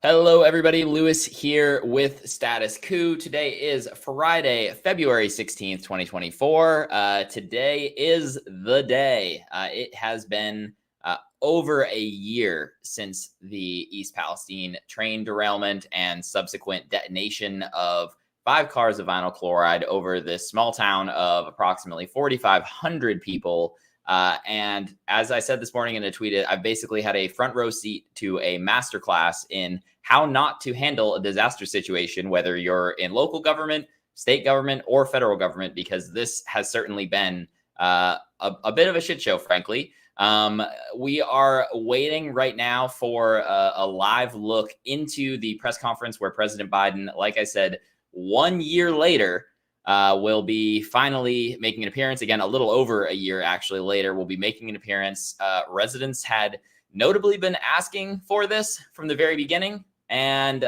Hello, everybody. Lewis here with Status Coup. Today is Friday, February 16th, 2024. Today is the day. It has been over a year since the East Palestine train derailment and subsequent detonation of 5 cars of vinyl chloride over this small town of approximately 4,500 people. And as I said this morning in a tweet, I've basically had a front row seat to a masterclass in how not to handle a disaster situation, whether you're in local government, state government, or federal government, because this has certainly been a bit of a shit show, frankly. We are waiting right now for a live look into the press conference where President Biden, like I said, 1 year later, will be finally making an appearance. Again, a little over a year actually later, will be making an appearance. Residents had notably been asking for this from the very beginning, and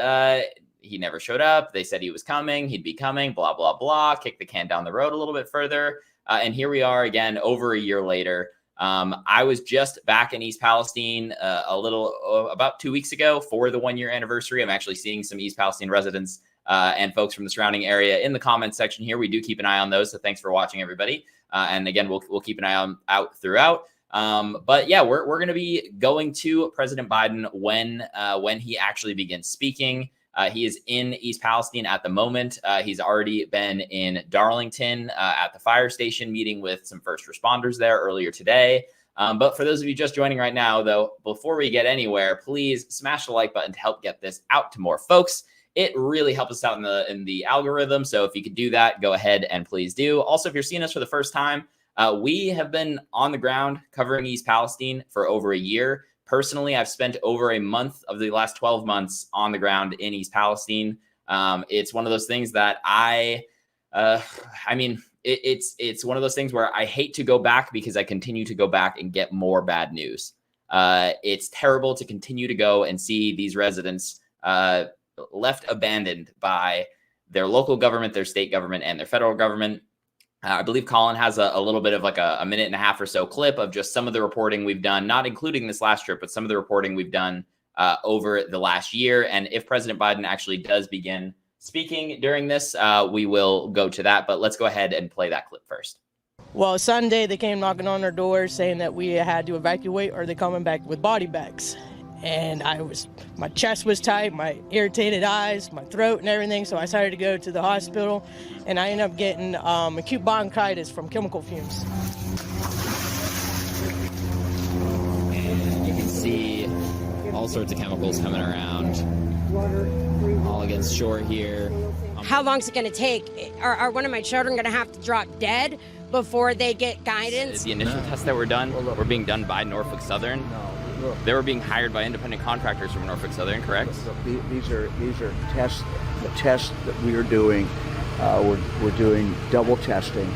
he never showed up. They said he was coming, he'd be coming, blah, blah, blah, kick the can down the road a little bit further. And here we are again, over a year later. I was just back in East Palestine about 2 weeks ago for the 1 year anniversary. I'm actually seeing some East Palestine residents and folks from the surrounding area in the comments section here. We do keep an eye on those. So thanks for watching, everybody. And again, we'll keep an eye out throughout. But yeah, we're going to be going to President Biden when he actually begins speaking. He is in East Palestine at the moment. He's already been in Darlington at the fire station, meeting with some first responders there earlier today. But for those of you just joining right now, though, before we get anywhere, please smash the like button to help get this out to more folks. It really helps us out in the algorithm. So if you could do that, go ahead and please do. Also, if you're seeing us for the first time, we have been on the ground covering East Palestine for over a year. Personally, I've spent over a month of the last 12 months on the ground in East Palestine. It's one of those things that it's one of those things where I hate to go back because I continue to go back and get more bad news. It's terrible to continue to go and see these residents left abandoned by their local government, their state government, and their federal government. I believe Colin has a little bit of like a minute and a half or so clip of just some of the reporting we've done, not including this last trip, but some of the reporting we've done over the last year. And if President Biden actually does begin speaking during this, we will go to that. But let's go ahead and play that clip first. Well, Sunday they came knocking on our doors saying that we had to evacuate or they're coming back with body bags. And my chest was tight, my irritated eyes, my throat and everything. So I decided to go to the hospital and I ended up getting acute bronchitis from chemical fumes. And you can see all sorts of chemicals coming around, all against shore here. How long is it going to take? Are one of my children going to have to drop dead before they get guidance? The initial tests that were done were being done by Norfolk Southern. They were being hired by independent contractors from Norfolk Southern, correct? These are tests. The tests that we are doing, we're doing double testing.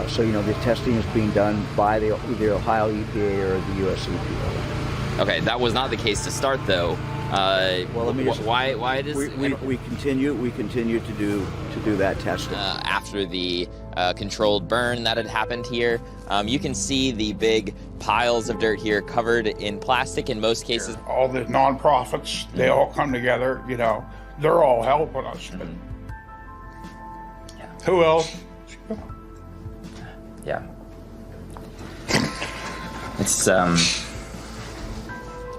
So the testing is being done by either Ohio EPA or the US EPA. Okay, that was not the case to start, though. Well, let me just, why does we continue to do that testing after the controlled burn that had happened here? You can see the big piles of dirt here covered in plastic in most cases. All the nonprofits, they all come together. They're all helping us. But who else? Yeah.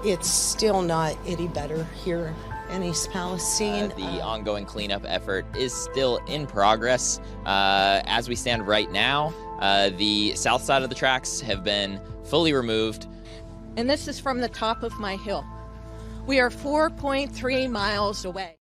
It's still not any better here in East Palestine. The ongoing cleanup effort is still in progress. As we stand right now, the south side of the tracks have been fully removed. And this is from the top of my hill. We are 4.3 miles away.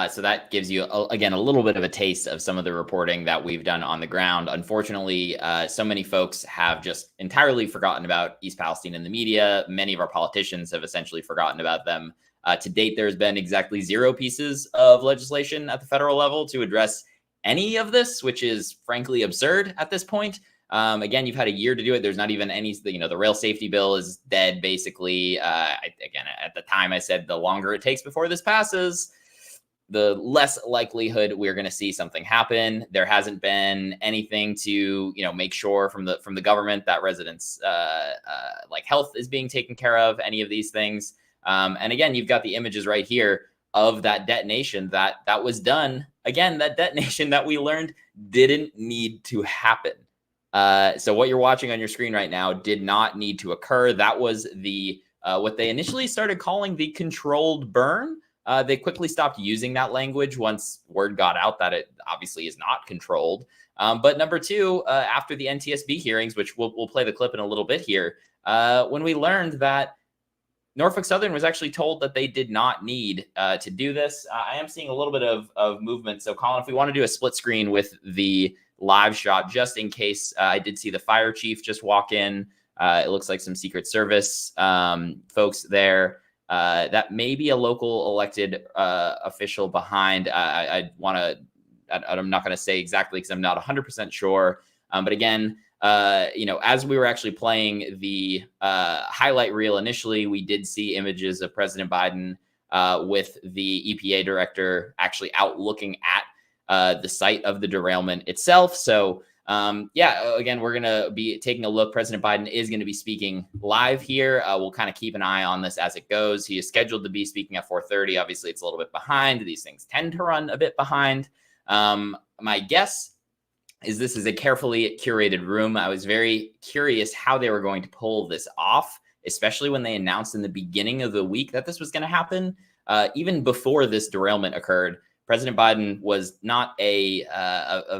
So that gives you, again, a little bit of a taste of some of the reporting that we've done on the ground. Unfortunately, so many folks have just entirely forgotten about East Palestine in the media. Many of our politicians have essentially forgotten about them. To date, there's been exactly 0 pieces of legislation at the federal level to address any of this, which is frankly absurd at this point. Again, you've had a year to do it. There's not even any, the rail safety bill is dead, basically. Again, at the time I said the longer it takes before this passes, the less likelihood we're going to see something happen. There hasn't been anything to, make sure from the government that residents' like health is being taken care of, any of these things. And again, you've got the images right here of that detonation that was done. Again, that detonation that we learned didn't need to happen. So what you're watching on your screen right now did not need to occur. That was the what they initially started calling the controlled burn. They quickly stopped using that language once word got out that it obviously is not controlled. But number two, after the NTSB hearings, which we'll play the clip in a little bit here, when we learned that Norfolk Southern was actually told that they did not need to do this. I am seeing a little bit of movement. So Colin, if we want to do a split screen with the live shot, just in case, I did see the fire chief just walk in. It looks like some Secret Service folks there. That may be a local elected official behind. I'm not going to say exactly because I'm not 100% sure. But again, as we were actually playing the highlight reel initially, we did see images of President Biden with the EPA director actually out looking at the site of the derailment itself. So again, we're going to be taking a look. President Biden is going to be speaking live here. We'll kind of keep an eye on this as it goes. He is scheduled to be speaking at 4:30. Obviously, it's a little bit behind. These things tend to run a bit behind. My guess is this is a carefully curated room. I was very curious how they were going to pull this off, especially when they announced in the beginning of the week that this was going to happen. Even before this derailment occurred, President Biden was not a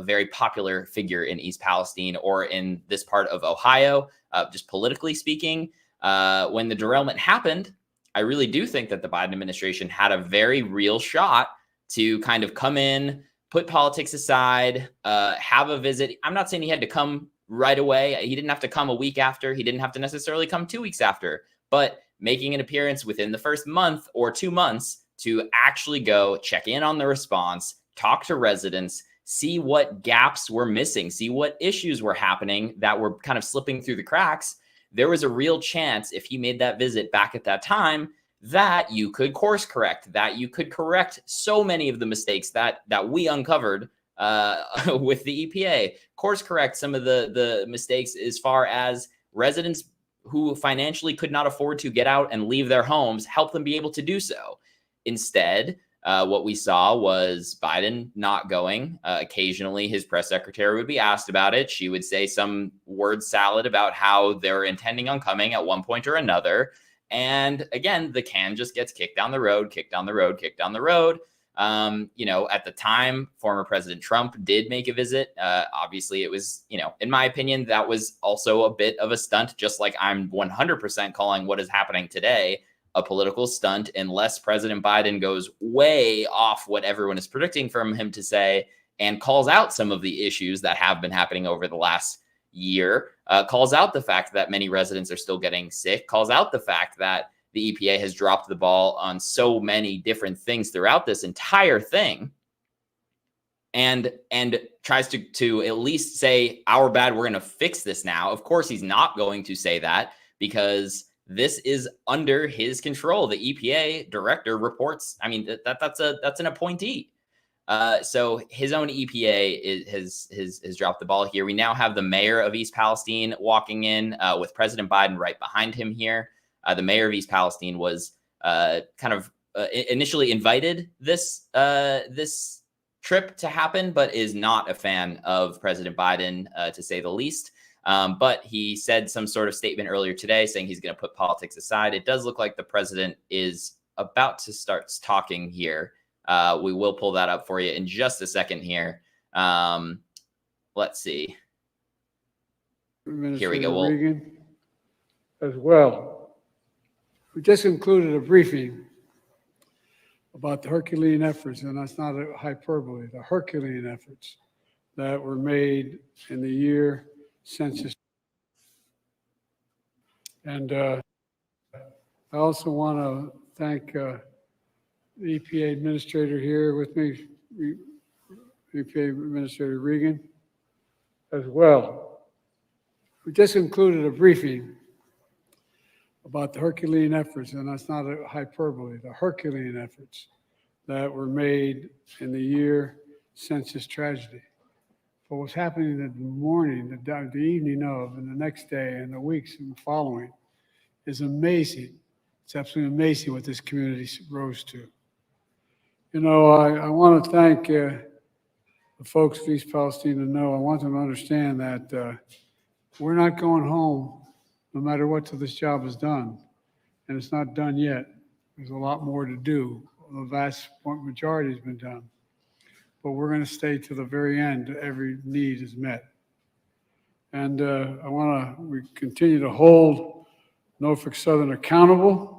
very popular figure in East Palestine or in this part of Ohio, just politically speaking. When the derailment happened, I really do think that the Biden administration had a very real shot to kind of come in, put politics aside, have a visit. I'm not saying he had to come right away. He didn't have to come a week after. He didn't have to necessarily come 2 weeks after. But making an appearance within the first month or 2 months to actually go check in on the response, talk to residents, see what gaps were missing, see what issues were happening that were kind of slipping through the cracks. There was a real chance if he made that visit back at that time that you could course correct, that you could correct so many of the mistakes that we uncovered with the EPA, course correct some of the mistakes as far as residents who financially could not afford to get out and leave their homes, help them be able to do so. Instead, what we saw was Biden not going. Occasionally, his press secretary would be asked about it. She would say some word salad about how they're intending on coming at one point or another. And again, the can just gets kicked down the road, kicked down the road, kicked down the road. At the time, former President Trump did make a visit. Obviously, it was, in my opinion, that was also a bit of a stunt, just like I'm 100% calling what is happening today a political stunt, unless President Biden goes way off what everyone is predicting from him to say and calls out some of the issues that have been happening over the last year, calls out the fact that many residents are still getting sick, calls out the fact that the EPA has dropped the ball on so many different things throughout this entire thing, and tries to at least say, our bad, we're going to fix this now. Of course, he's not going to say that because this is under his control. The EPA director reports. I mean, that's an appointee. So his own EPA has dropped the ball here. We now have the mayor of East Palestine walking in with President Biden right behind him here. The mayor of East Palestine was initially invited this trip to happen, but is not a fan of President Biden, to say the least. But he said some sort of statement earlier today saying he's going to put politics aside. It does look like the president is about to start talking here. We will pull that up for you in just a second here. Let's see. Here we go. Reagan, as well. We just included a briefing about the Herculean efforts, and that's not a hyperbole, the Herculean efforts that were made in the year census. And I also want to thank the EPA administrator here with me, EPA Administrator Regan, as well. We just included a briefing about the Herculean efforts, and that's not a hyperbole, the Herculean efforts that were made in the year census tragedy. But what's happening in the morning, the evening of, and the next day, and the weeks following is amazing. It's absolutely amazing what this community rose to. You know, I want to thank the folks of East Palestine. I want them to understand that we're not going home no matter what till this job is done. And it's not done yet. There's a lot more to do. The vast majority has been done. But we're going to stay to the very end. Every need is met. And we continue to hold Norfolk Southern accountable,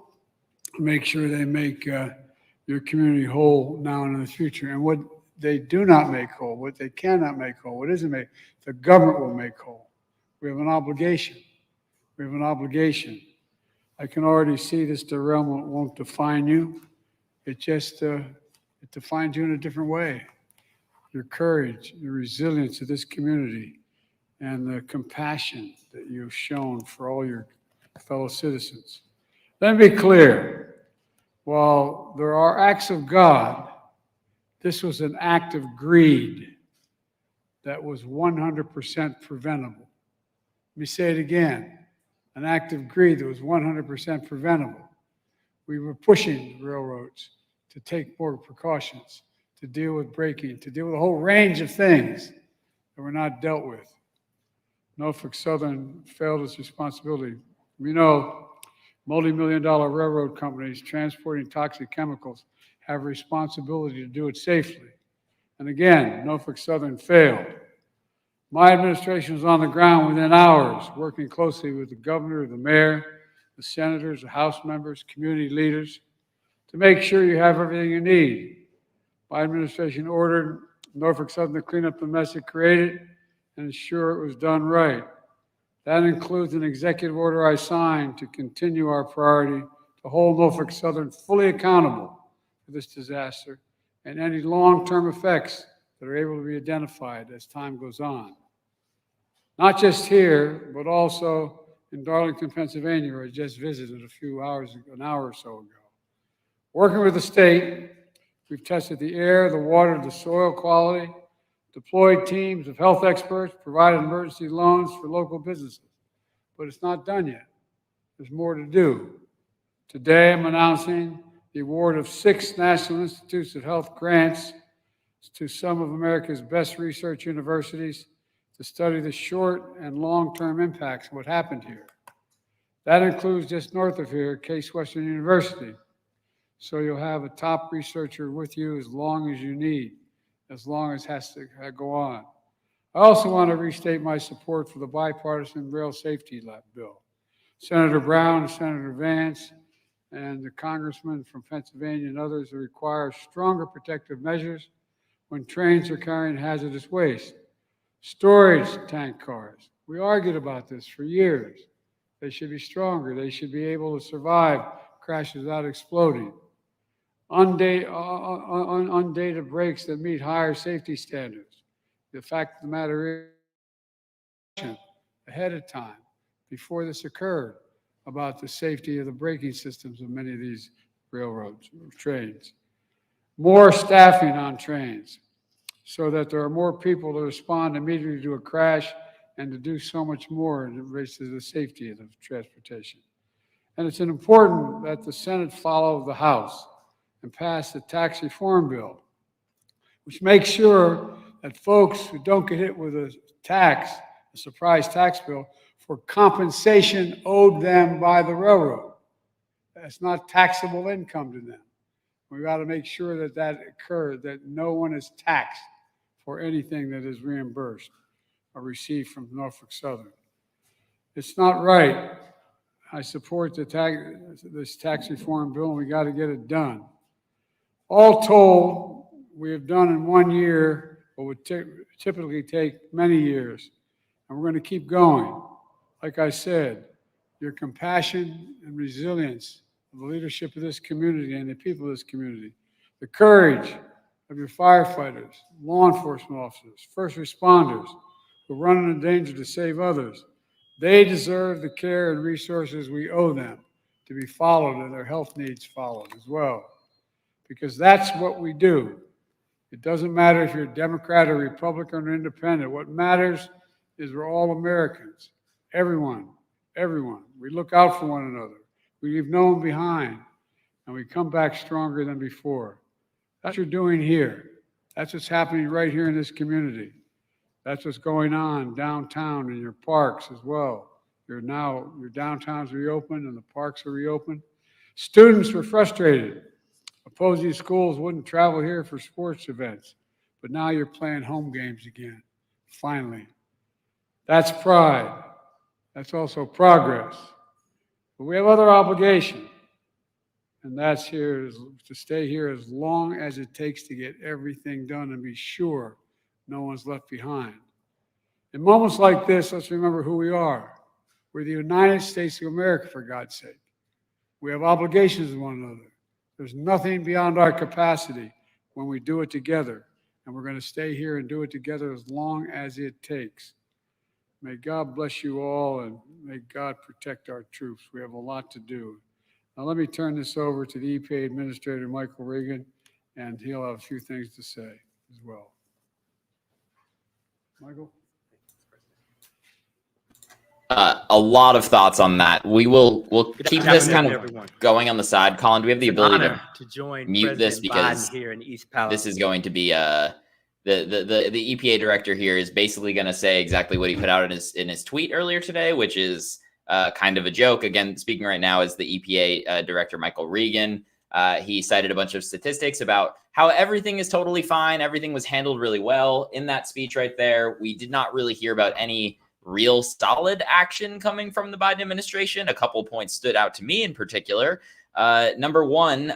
make sure they make your community whole now and in the future. And what they do not make whole, what they cannot make whole, what isn't made, the government will make whole. We have an obligation. We have an obligation. I can already see this derailment won't define you. It just it defines you in a different way. Your courage, the resilience of this community, and the compassion that you've shown for all your fellow citizens. Let me be clear. While there are acts of God, this was an act of greed that was 100% preventable. Let me say it again. An act of greed that was 100% preventable. We were pushing railroads to take more precautions, to deal with braking, to deal with a whole range of things that were not dealt with. Norfolk Southern failed its responsibility. We know multi-million-dollar railroad companies transporting toxic chemicals have a responsibility to do it safely. And again, Norfolk Southern failed. My administration was on the ground within hours, working closely with the governor, the mayor, the senators, the House members, community leaders, to make sure you have everything you need. My administration ordered Norfolk Southern to clean up the mess it created and ensure it was done right. That includes an executive order I signed to continue our priority to hold Norfolk Southern fully accountable for this disaster and any long-term effects that are able to be identified as time goes on. Not just here, but also in Darlington, Pennsylvania, where I just visited an hour or so ago. Working with the state, we've tested the air, the water, the soil quality, deployed teams of health experts, provided emergency loans for local businesses. But it's not done yet. There's more to do. Today, I'm announcing the award of 6 National Institutes of Health grants to some of America's best research universities to study the short and long-term impacts of what happened here. That includes just north of here, Case Western University. So you'll have a top researcher with you as long as you need, as long as it has to go on. I also want to restate my support for the bipartisan rail safety bill. Senator Brown, Senator Vance, and the congressman from Pennsylvania and others require stronger protective measures when trains are carrying hazardous waste. Storage tank cars. We argued about this for years. They should be stronger. They should be able to survive crashes without exploding. Undated brakes that meet higher safety standards. The fact of the matter is, ahead of time, before this occurred, about the safety of the braking systems of many of these railroads, trains. More staffing on trains so that there are more people to respond immediately to a crash and to do so much more in relation to the safety of the transportation. And it's important that the Senate follow the House and pass the tax reform bill, which makes sure that folks who don't get hit with a surprise tax bill, for compensation owed them by the railroad. That's not taxable income to them. We got to make sure that that occurs, that no one is taxed for anything that is reimbursed or received from Norfolk Southern. It's not right. I support this tax reform bill, and we got to get it done. All told, we have done in 1 year what would typically take many years, and we're going to keep going. Like I said, your compassion and resilience of the leadership of this community and the people of this community, the courage of your firefighters, law enforcement officers, first responders who run into danger to save others, they deserve the care and resources we owe them to be followed and their health needs followed as well. Because that's what we do. It doesn't matter if you're a Democrat or Republican or independent. What matters is we're all Americans. Everyone. We look out for one another. We leave no one behind, and we come back stronger than before. That's what you're doing here. That's what's happening right here in this community. That's what's going on downtown in your parks as well. Your downtowns reopened and the parks are reopened. Students were frustrated. Opposing schools wouldn't travel here for sports events, but now you're playing home games again, finally. That's pride. That's also progress. But we have other obligations, and that's here is to stay here as long as it takes to get everything done and be sure no one's left behind. In moments like this, let's remember who we are. We're the United States of America, for God's sake. We have obligations to one another. There's nothing beyond our capacity when we do it together, and we're going to stay here and do it together as long as it takes. May God bless you all, and may God protect our troops. We have a lot to do. Now let me turn this over to the EPA Administrator, Michael Regan, and he'll have a few things to say as well. Michael? A lot of thoughts on that. We'll keep this kind of going on the side. Colin, do we have the ability to join mute this because here in East Palestine. This is going to be the EPA director here is basically going to say exactly what he put out in his tweet earlier today, which is kind of a joke. Again, speaking right now is the EPA director, Michael Regan. He cited a bunch of statistics about how everything is totally fine. Everything was handled really well in that speech right there. We did not really hear about any real solid action coming from the Biden administration. A couple points stood out to me in particular. Number one,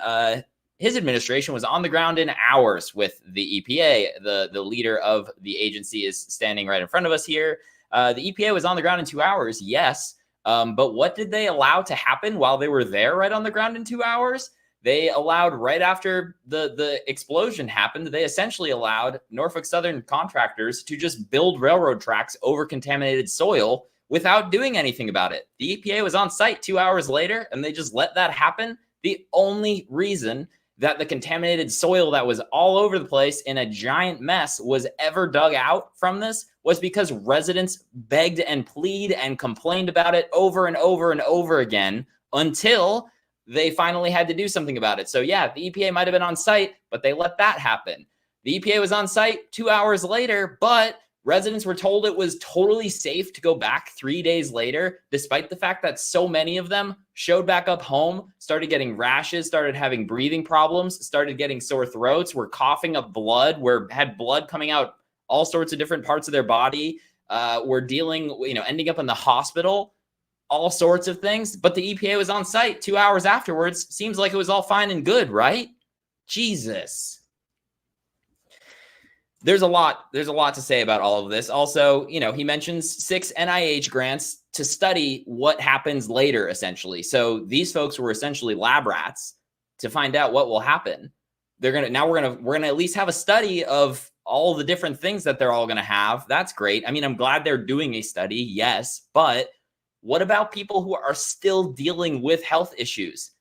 his administration was on the ground in hours with the EPA. The leader of the agency is standing right in front of us here. The EPA was on the ground in 2 hours, yes. But what did they allow to happen while they were there right on the ground in 2 hours? They allowed, right after the explosion happened, they essentially allowed Norfolk Southern contractors to just build railroad tracks over contaminated soil without doing anything about it. The EPA was on site 2 hours later, and they just let that happen. The only reason that the contaminated soil that was all over the place in a giant mess was ever dug out from this was because residents begged and pleaded and complained about it over and over and over again until they finally had to do something about it. So yeah, the EPA might have been on site, but they let that happen. The EPA was on site 2 hours later, but residents were told it was totally safe to go back 3 days later, despite the fact that so many of them showed back up home, started getting rashes, started having breathing problems, started getting sore throats, were coughing up blood, had blood coming out all sorts of different parts of their body, were dealing, ending up in the hospital, all sorts of things. But the EPA was on site 2 hours afterwards. Seems like it was all fine and good, right? Jesus. There's a lot to say about all of this. Also, he mentions 6 NIH grants to study what happens later, essentially. So these folks were essentially lab rats to find out what will happen. We're gonna at least have a study of all the different things that they're all gonna have. That's great. I mean, I'm glad they're doing a study, yes, but what about people who are still dealing with health issues?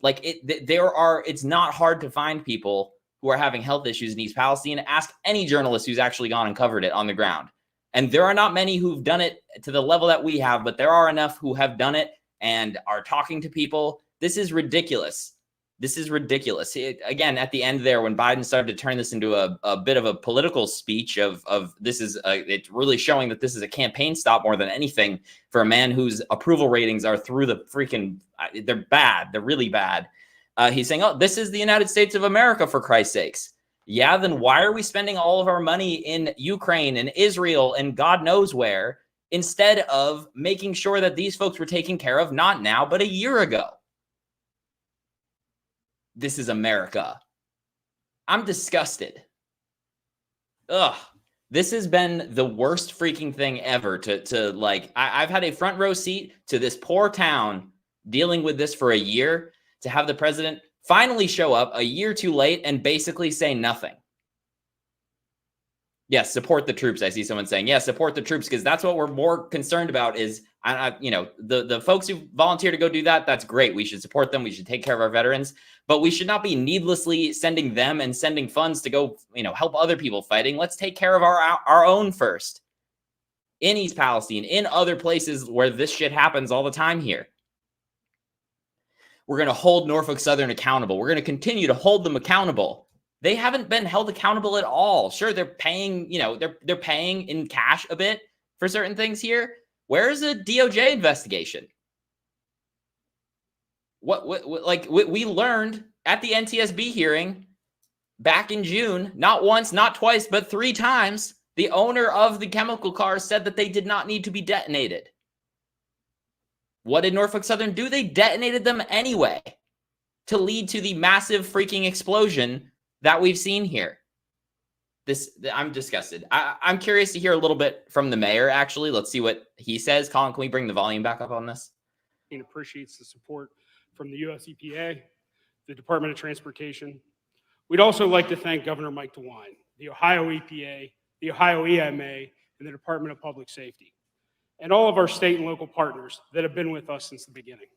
Like it's not hard to find people who are having health issues in East Palestine. Ask any journalist who's actually gone and covered it on the ground. And there are not many who've done it to the level that we have, but there are enough who have done it and are talking to people. This is ridiculous. This is ridiculous. Again, at the end there, when Biden started to turn this into a bit of a political speech of this is, it's really showing that this is a campaign stop more than anything for a man whose approval ratings are through the freaking, they're bad. They're really bad. He's saying, oh, this is the United States of America, for Christ's sakes. Yeah, then why are we spending all of our money in Ukraine and Israel and God knows where, instead of making sure that these folks were taken care of, not now, but a year ago? This is America. I'm disgusted. Ugh. This has been the worst freaking thing ever I've had a front row seat to this poor town dealing with this for a year, to have the president finally show up a year too late and basically say nothing. Yes, support the troops. I see someone saying, yeah, support the troops, because that's what we're more concerned about is, the folks who volunteer to go do that, that's great. We should support them. We should take care of our veterans, but we should not be needlessly sending them and sending funds to go, help other people fighting. Let's take care of our own first. In East Palestine, in other places where this shit happens all the time here. we're going to hold Norfolk Southern accountable. We're going to continue to hold them accountable. They haven't been held accountable at all. Sure, they're paying, they're paying in cash a bit for certain things here. Where is a DOJ investigation? We learned at the NTSB hearing back in June, not once, not twice, but 3 times, the owner of the chemical cars said that they did not need to be detonated. What did Norfolk Southern do? They detonated them anyway to lead to the massive freaking explosion that we've seen here. I'm disgusted. I'm curious to hear a little bit from the mayor, actually. Let's see what he says. Colin, can we bring the volume back up on this? He appreciates the support from the U.S. EPA, the Department of Transportation. We'd also like to thank Governor Mike DeWine, the Ohio EPA, the Ohio EMA, and the Department of Public Safety, and all of our state and local partners that have been with us since the beginning.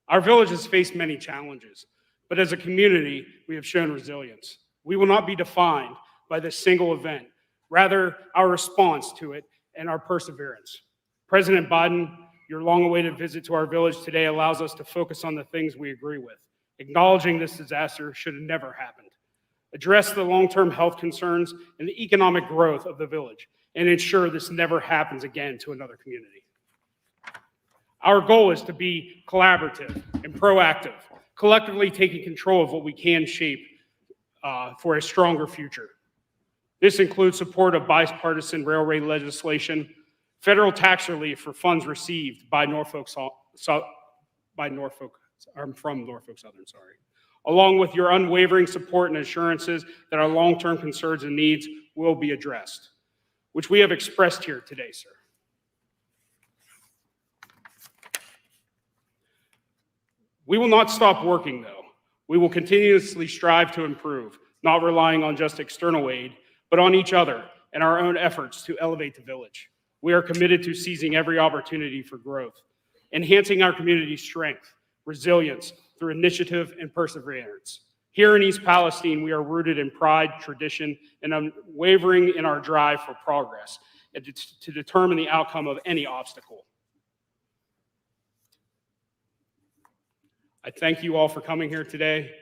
Our village has faced many challenges, but as a community, we have shown resilience. We will not be defined by this single event, rather our response to it and our perseverance. President Biden, your long-awaited visit to our village today allows us to focus on the things we agree with, acknowledging this disaster should have never happened, address the long-term health concerns and the economic growth of the village, and ensure this never happens again to another community. Our goal is to be collaborative and proactive, collectively taking control of what we can shape for a stronger future. This includes support of bipartisan railway legislation, federal tax relief for funds received by from Norfolk Southern, along with your unwavering support and assurances that our long-term concerns and needs will be addressed, which we have expressed here today, sir. We will not stop working, though. We will continuously strive to improve, not relying on just external aid, but on each other and our own efforts to elevate the village. We are committed to seizing every opportunity for growth, enhancing our community's strength, resilience through initiative and perseverance. Here in East Palestine, we are rooted in pride, tradition, and unwavering in our drive for progress and to determine the outcome of any obstacle. I thank you all for coming here today,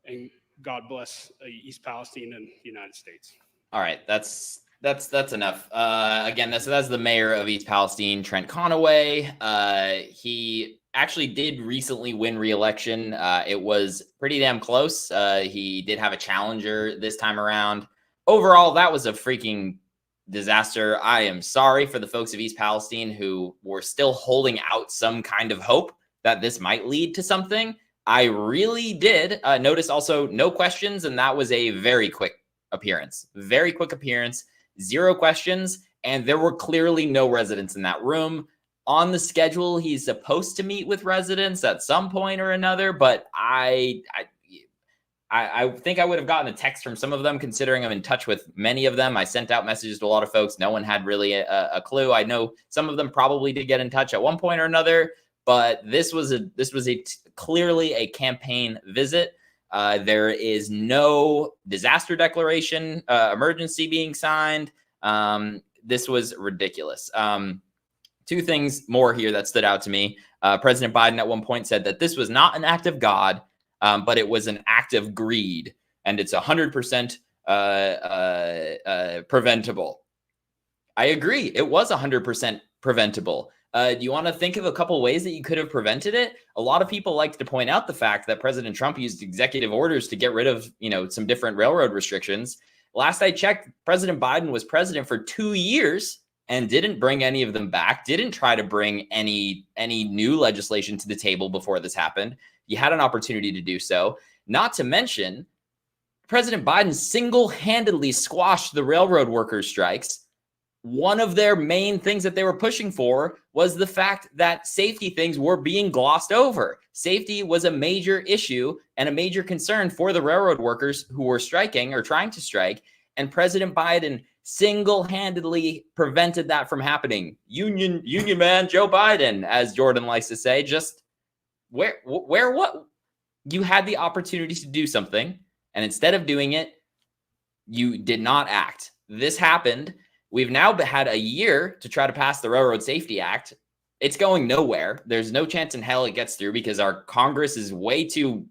and God bless East Palestine and the United States. All right, that's enough. Again, that's the mayor of East Palestine, Trent Conaway. He actually did recently win re-election. It was pretty damn close. He did have a challenger this time around. Overall, that was a freaking disaster. I am sorry for the folks of East Palestine who were still holding out some kind of hope that this might lead to something. I really did notice also no questions, and that was a very quick appearance. Very quick appearance, 0 questions, and there were clearly no residents in that room. On the schedule, he's supposed to meet with residents at some point or another, but I think I would have gotten a text from some of them, considering I'm in touch with many of them. I sent out messages to a lot of folks. No one had really a clue. I know some of them probably did get in touch at one point or another, but this was clearly a campaign visit. There is no disaster declaration, emergency being signed. This was ridiculous. 2 things more here that stood out to me. President Biden at one point said that this was not an act of God, but it was an act of greed, and it's 100% preventable. I agree. It was 100% preventable. Do you want to think of a couple ways that you could have prevented it? A lot of people like to point out the fact that President Trump used executive orders to get rid of, some different railroad restrictions. Last I checked, President Biden was president for 2 years and didn't bring any of them back, didn't try to bring any new legislation to the table before this happened. You had an opportunity to do so. Not to mention, President Biden single-handedly squashed the railroad workers' strikes. One of their main things that they were pushing for was the fact that safety things were being glossed over. Safety was a major issue and a major concern for the railroad workers who were striking or trying to strike. And President Biden single-handedly prevented that from happening. Union man Joe Biden, as Jordan likes to say, just where what? You had the opportunity to do something, and instead of doing it, you did not act. This happened. We've now had a year to try to pass the Railroad Safety Act. it's going nowhere. There's no chance in hell it gets through because our Congress is way too,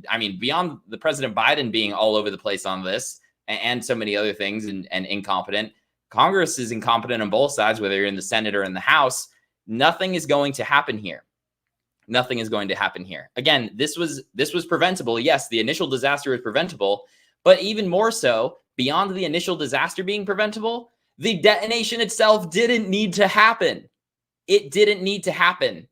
I mean, beyond the President Biden being all over the place on this and so many other things and incompetent. Congress is incompetent on both sides, whether you're in the Senate or in the House. Nothing is going to happen here. Nothing is going to happen here. Again, this was preventable. Yes, the initial disaster is preventable, but even more so, beyond the initial disaster being preventable, the detonation itself didn't need to happen. It didn't need to happen.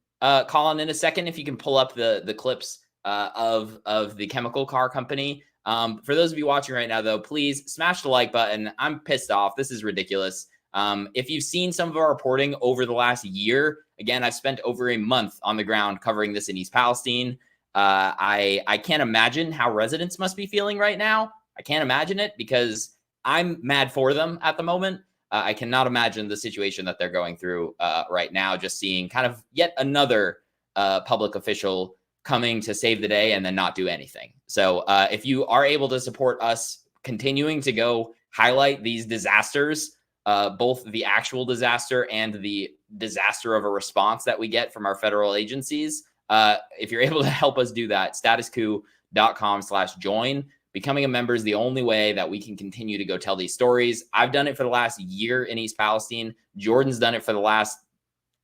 Colin, in a second, if you can pull up the clips of the chemical car company. For those of you watching right now, though, please smash the like button. I'm pissed off. This is ridiculous. If you've seen some of our reporting over the last year, again, I've spent over a month on the ground covering this in East Palestine. I can't imagine how residents must be feeling right now. I can't imagine it because I'm mad for them at the moment. I cannot imagine the situation that they're going through right now, just seeing kind of yet another public official coming to save the day and then not do anything. So if you are able to support us continuing to go highlight these disasters, both the actual disaster and the disaster of a response that we get from our federal agencies, if you're able to help us do that, statuscoup.com/join. Becoming a member is the only way that we can continue to go tell these stories. I've done it for the last year in East Palestine. Jordan's done it for the last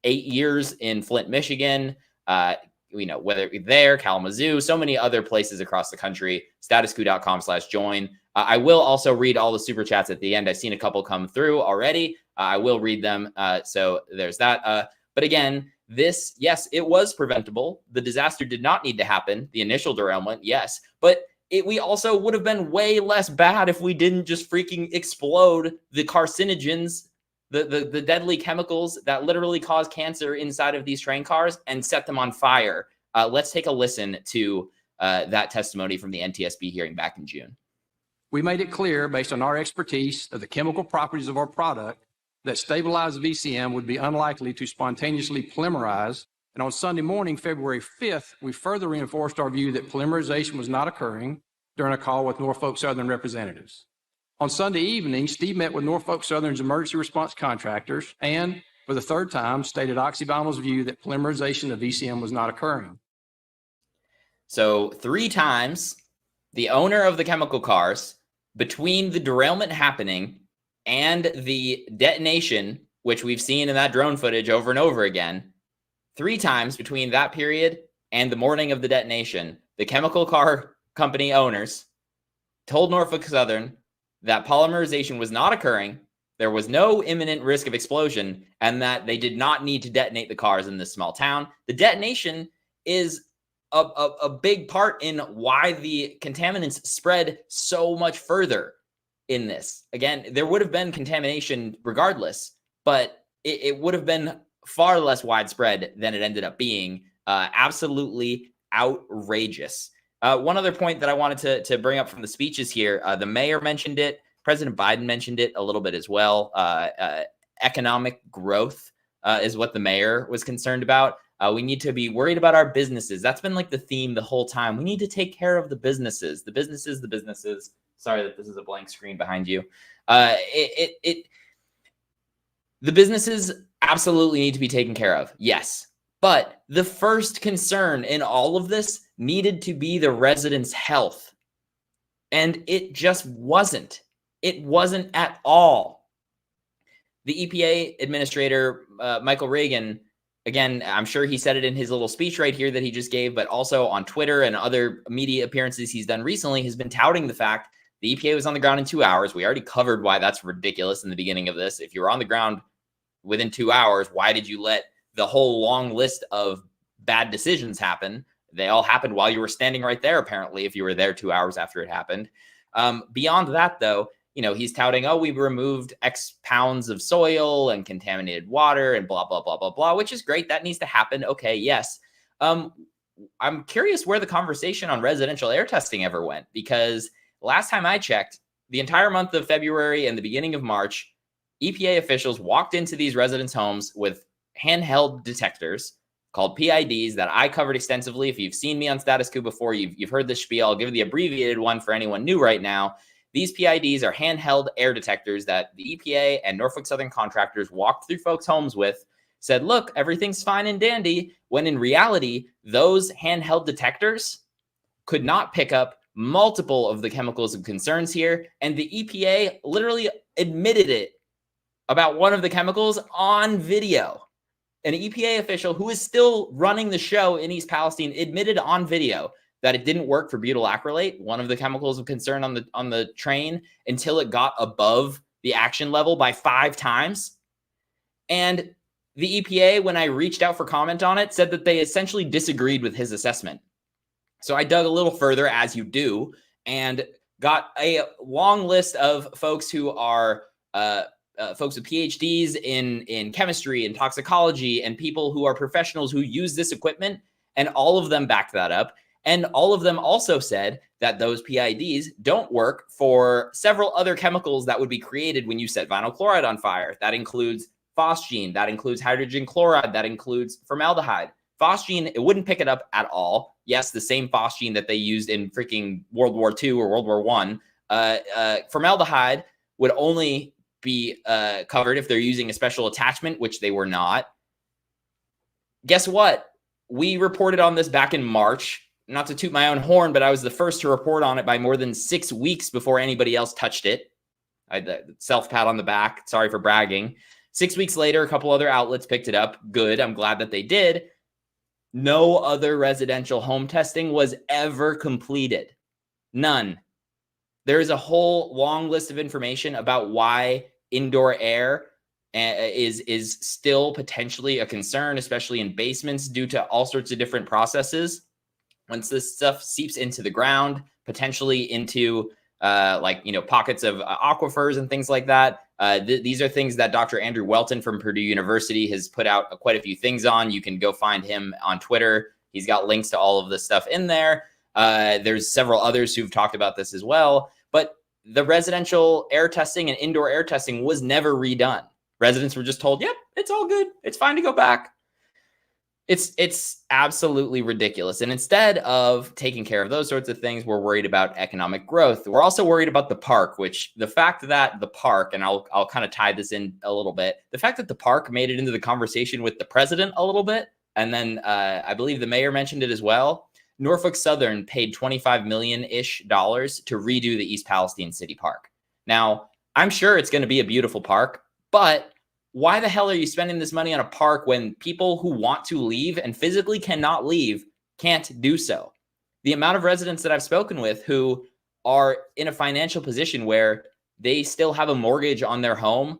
8 years in Flint, Michigan. Whether it be there, Kalamazoo, so many other places across the country. Statuscoup.com/join. I will also read all the super chats at the end. I've seen a couple come through already. I will read them. So there's that. But again, this, yes, it was preventable. The disaster did not need to happen. The initial derailment, yes. But we also would have been way less bad if we didn't just freaking explode the carcinogens, the deadly chemicals that literally cause cancer inside of these train cars and set them on fire. Let's take a listen to that testimony from the NTSB hearing back in June. We made it clear, based on our expertise of the chemical properties of our product, that stabilized VCM would be unlikely to spontaneously polymerize. And on Sunday morning, February 5th, we further reinforced our view that polymerization was not occurring during a call with Norfolk Southern representatives. On Sunday evening, Steve met with Norfolk Southern's emergency response contractors and, for the third time, stated Oxyvinyl's view that polymerization of VCM was not occurring. So 3 times, the owner of the chemical cars, between the derailment happening and the detonation, which we've seen in that drone footage over and over again, 3 times between that period and the morning of the detonation, the chemical car company owners told Norfolk Southern that polymerization was not occurring, there was no imminent risk of explosion, and that they did not need to detonate the cars in this small town. The detonation is a big part in why the contaminants spread so much further in this. Again, there would have been contamination regardless, but it would have been far less widespread than it ended up being. Absolutely outrageous. One other point that I wanted to bring up from the speeches here, the mayor mentioned it, President Biden mentioned it a little bit as well. Economic growth is what the mayor was concerned about. We need to be worried about our businesses. That's been like the theme the whole time. We need to take care of the businesses. Sorry that this is a blank screen behind you. The businesses absolutely need to be taken care of. Yes. But the first concern in all of this needed to be the residents' health. And it just wasn't. It wasn't at all. The EPA administrator, Michael Reagan, again, I'm sure he said it in his little speech right here that he just gave, but also on Twitter and other media appearances he's done recently, has been touting the fact the EPA was on the ground in 2 hours. We already covered why that's ridiculous in the beginning of this. If you were on the ground within 2 hours, why did you let the whole long list of bad decisions happen? They all happened while you were standing right there, apparently, if you were there 2 hours after it happened. Beyond that, though, he's touting, we removed X pounds of soil and contaminated water and blah, blah, blah, blah, blah, which is great. That needs to happen. Okay, yes. I'm curious where the conversation on residential air testing ever went, because last time I checked, the entire month of February and the beginning of March, EPA officials walked into these residents' homes with handheld detectors called PIDs that I covered extensively. If you've seen me on Status Coup before, you've heard this spiel. I'll give the abbreviated one for anyone new right now. These PIDs are handheld air detectors that the EPA and Norfolk Southern contractors walked through folks' homes with said, look, everything's fine and dandy, when in reality, those handheld detectors could not pick up multiple of the chemicals of concerns here. And the EPA literally admitted it about one of the chemicals on video. An EPA official who is still running the show in East Palestine admitted on video that it didn't work for butyl acrylate, one of the chemicals of concern on the train, until it got above the action level by 5 times. And the EPA, when I reached out for comment on it, said that they essentially disagreed with his assessment. So I dug a little further, as you do, and got a long list of folks who are folks with PhDs in chemistry and toxicology, and people who are professionals who use this equipment, and all of them backed that up. And all of them also said that those PIDs don't work for several other chemicals that would be created when you set vinyl chloride on fire. That includes phosgene, that includes hydrogen chloride, that includes formaldehyde. Phosgene, it wouldn't pick it up at all. Yes, the same phosgene that they used in freaking World War II or World War I. Formaldehyde would only be covered if they're using a special attachment, which they were not. Guess what? We reported on this back in March. Not to toot my own horn, but I was the first to report on it by more than 6 weeks before anybody else touched it. I had the self-pat on the back. Sorry for bragging. 6 weeks later, a couple other outlets picked it up. Good. I'm glad that they did. No other residential home testing was ever completed. None. There is a whole long list of information about why indoor air is still potentially a concern, especially in basements, due to all sorts of different processes. Once this stuff seeps into the ground, potentially into pockets of aquifers and things like that. These are things that Dr. Andrew Welton from Purdue University has put out quite a few things on. You can go find him on Twitter. He's got links to all of this stuff in there. There's several others who've talked about this as well. But the residential air testing and indoor air testing was never redone. Residents were just told, yep, it's all good. It's fine to go back. It's absolutely ridiculous. And instead of taking care of those sorts of things, we're worried about economic growth. We're also worried about the park, which the fact that the park, and I'll kind of tie this in a little bit, the fact that the park made it into the conversation with the president a little bit, and then I believe the mayor mentioned it as well. Norfolk Southern paid $25 million-ish to redo the East Palestine City Park. Now, I'm sure it's going to be a beautiful park, but why the hell are you spending this money on a park when people who want to leave and physically cannot leave can't do so? The amount of residents that I've spoken with who are in a financial position where they still have a mortgage on their home,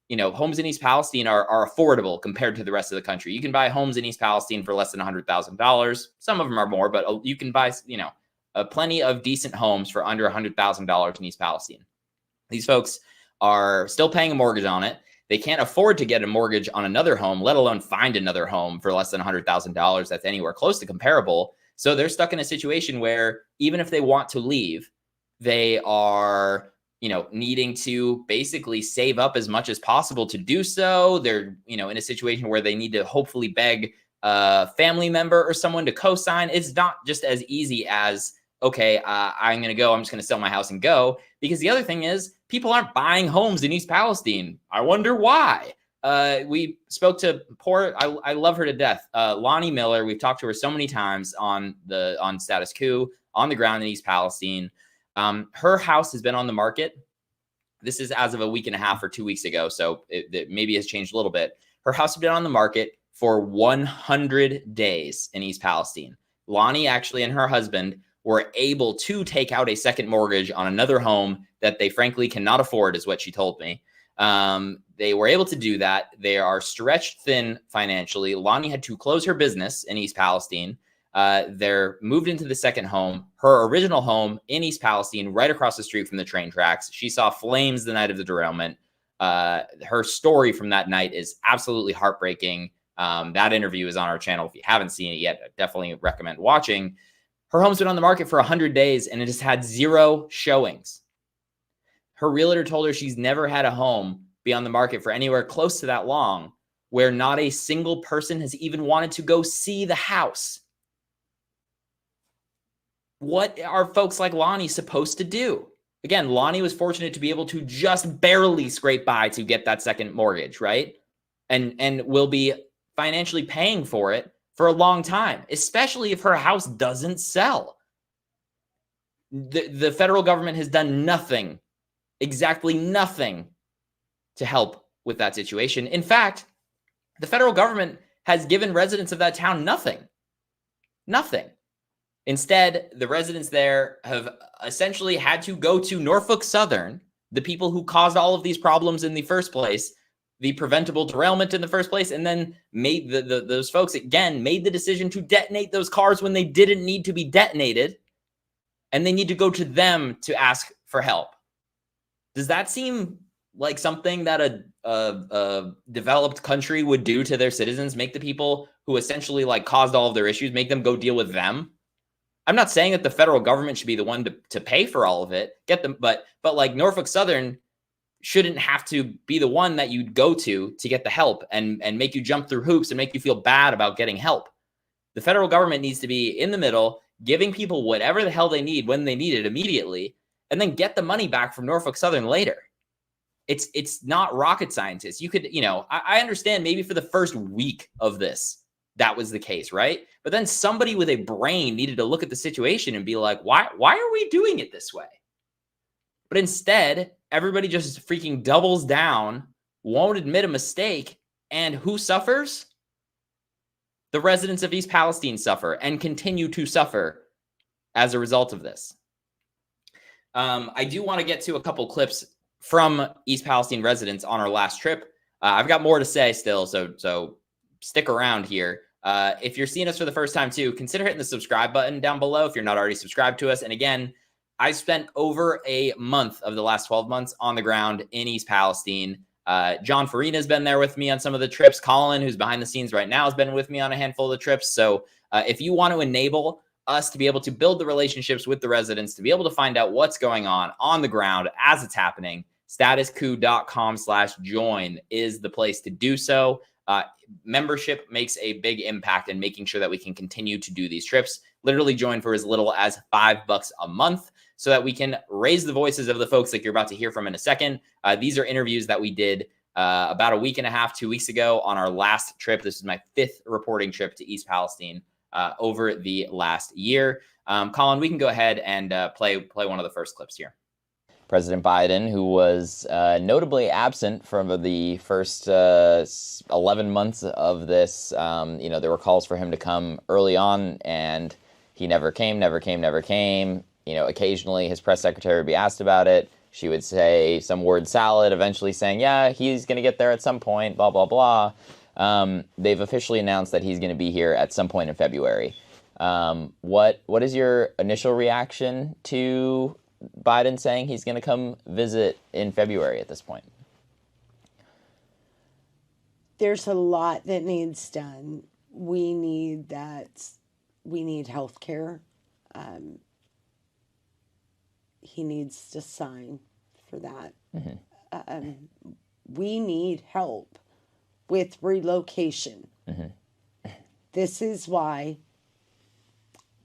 homes in East Palestine are affordable compared to the rest of the country. You can buy homes in East Palestine for less than $100,000. Some of them are more, but you can buy, plenty of decent homes for under $100,000 in East Palestine. These folks are still paying a mortgage on it. They can't afford to get a mortgage on another home, let alone find another home for less than $100,000 that's anywhere close to comparable. So they're stuck in a situation where even if they want to leave, they are, needing to basically save up as much as possible to do so. They're, in a situation where they need to hopefully beg a family member or someone to co-sign. It's not just as easy as, okay, I'm going to I'm just going to sell my house and go. Because the other thing is, people aren't buying homes in East Palestine. I wonder why. We spoke to I love her to death, Lonnie Miller. We've talked to her so many times on Status Coup, on the ground in East Palestine. Her house has been on the market. This is as of a week and a half or 2 weeks ago, so it maybe has changed a little bit. Her house has been on the market for 100 days in East Palestine. Lonnie actually and her husband were able to take out a second mortgage on another home that they frankly cannot afford, is what she told me. They were able to do that. They are stretched thin financially. Lonnie had to close her business in East Palestine. They're moved into the second home, her original home in East Palestine, right across the street from the train tracks. She saw flames the night of the derailment. Her story from that night is absolutely heartbreaking. That interview is on our channel. If you haven't seen it yet, I definitely recommend watching. Her home's been on the market for 100 days and it has had 0 showings. Her realtor told her she's never had a home be on the market for anywhere close to that long where not a single person has even wanted to go see the house. What are folks like Lonnie supposed to do? Again, Lonnie was fortunate to be able to just barely scrape by to get that second mortgage, right? And will be financially paying for it for a long time, especially if her house doesn't sell. The federal government has done nothing, exactly nothing, to help with that situation. In fact, the federal government has given residents of that town nothing. Nothing. Instead, the residents there have essentially had to go to Norfolk Southern, the people who caused all of these problems in the first place, the preventable derailment in the first place, and then made those folks, again, made the decision to detonate those cars when they didn't need to be detonated, and they need to go to them to ask for help. Does that seem like something that a developed country would do to their citizens? Make the people who essentially like caused all of their issues, make them go deal with them? I'm not saying that the federal government should be the one to pay for all of it, get them, but like Norfolk Southern shouldn't have to be the one that you'd go to get the help and make you jump through hoops and make you feel bad about getting help. The federal government needs to be in the middle, giving people whatever the hell they need when they need it immediately, and then get the money back from Norfolk Southern later. It's not rocket scientists. You could, I understand maybe for the first week of this, that was the case, right? But then somebody with a brain needed to look at the situation and be like, why are we doing it this way? But instead, everybody just freaking doubles down, won't admit a mistake, and who suffers? The residents of East Palestine suffer and continue to suffer as a result of this. I do want to get to a couple clips from East Palestine residents on our last trip. I've got more to say still, so stick around here. If you're seeing us for the first time too, consider hitting the subscribe button down below if you're not already subscribed to us. And again, I spent over a month of the last 12 months on the ground in East Palestine. John Farina has been there with me on some of the trips. Colin, who's behind the scenes right now, has been with me on a handful of the trips. So if you want to enable us to be able to build the relationships with the residents, to be able to find out what's going on the ground as it's happening, statuscoup.com/join is the place to do so. Membership makes a big impact in making sure that we can continue to do these trips. Literally join for as little as $5 a month so that we can raise the voices of the folks like you're about to hear from in a second. These are interviews that we did about a week and a half, 2 weeks ago on our last trip. This is my 5th reporting trip to East Palestine over the last year. Colin, we can go ahead and play one of the first clips here. President Biden, who was notably absent from the first 11 months of this, there were calls for him to come early on, and he never came. Occasionally his press secretary would be asked about it. She would say some word salad, eventually saying, yeah, he's going to get there at some point, blah, blah, blah. They've officially announced that he's going to be here at some point in February. What is your initial reaction to Biden saying he's going to come visit in February at this point? There's a lot that needs done. We need health care. He needs to sign for that. Mm-hmm. We need help with relocation. Mm-hmm. This is why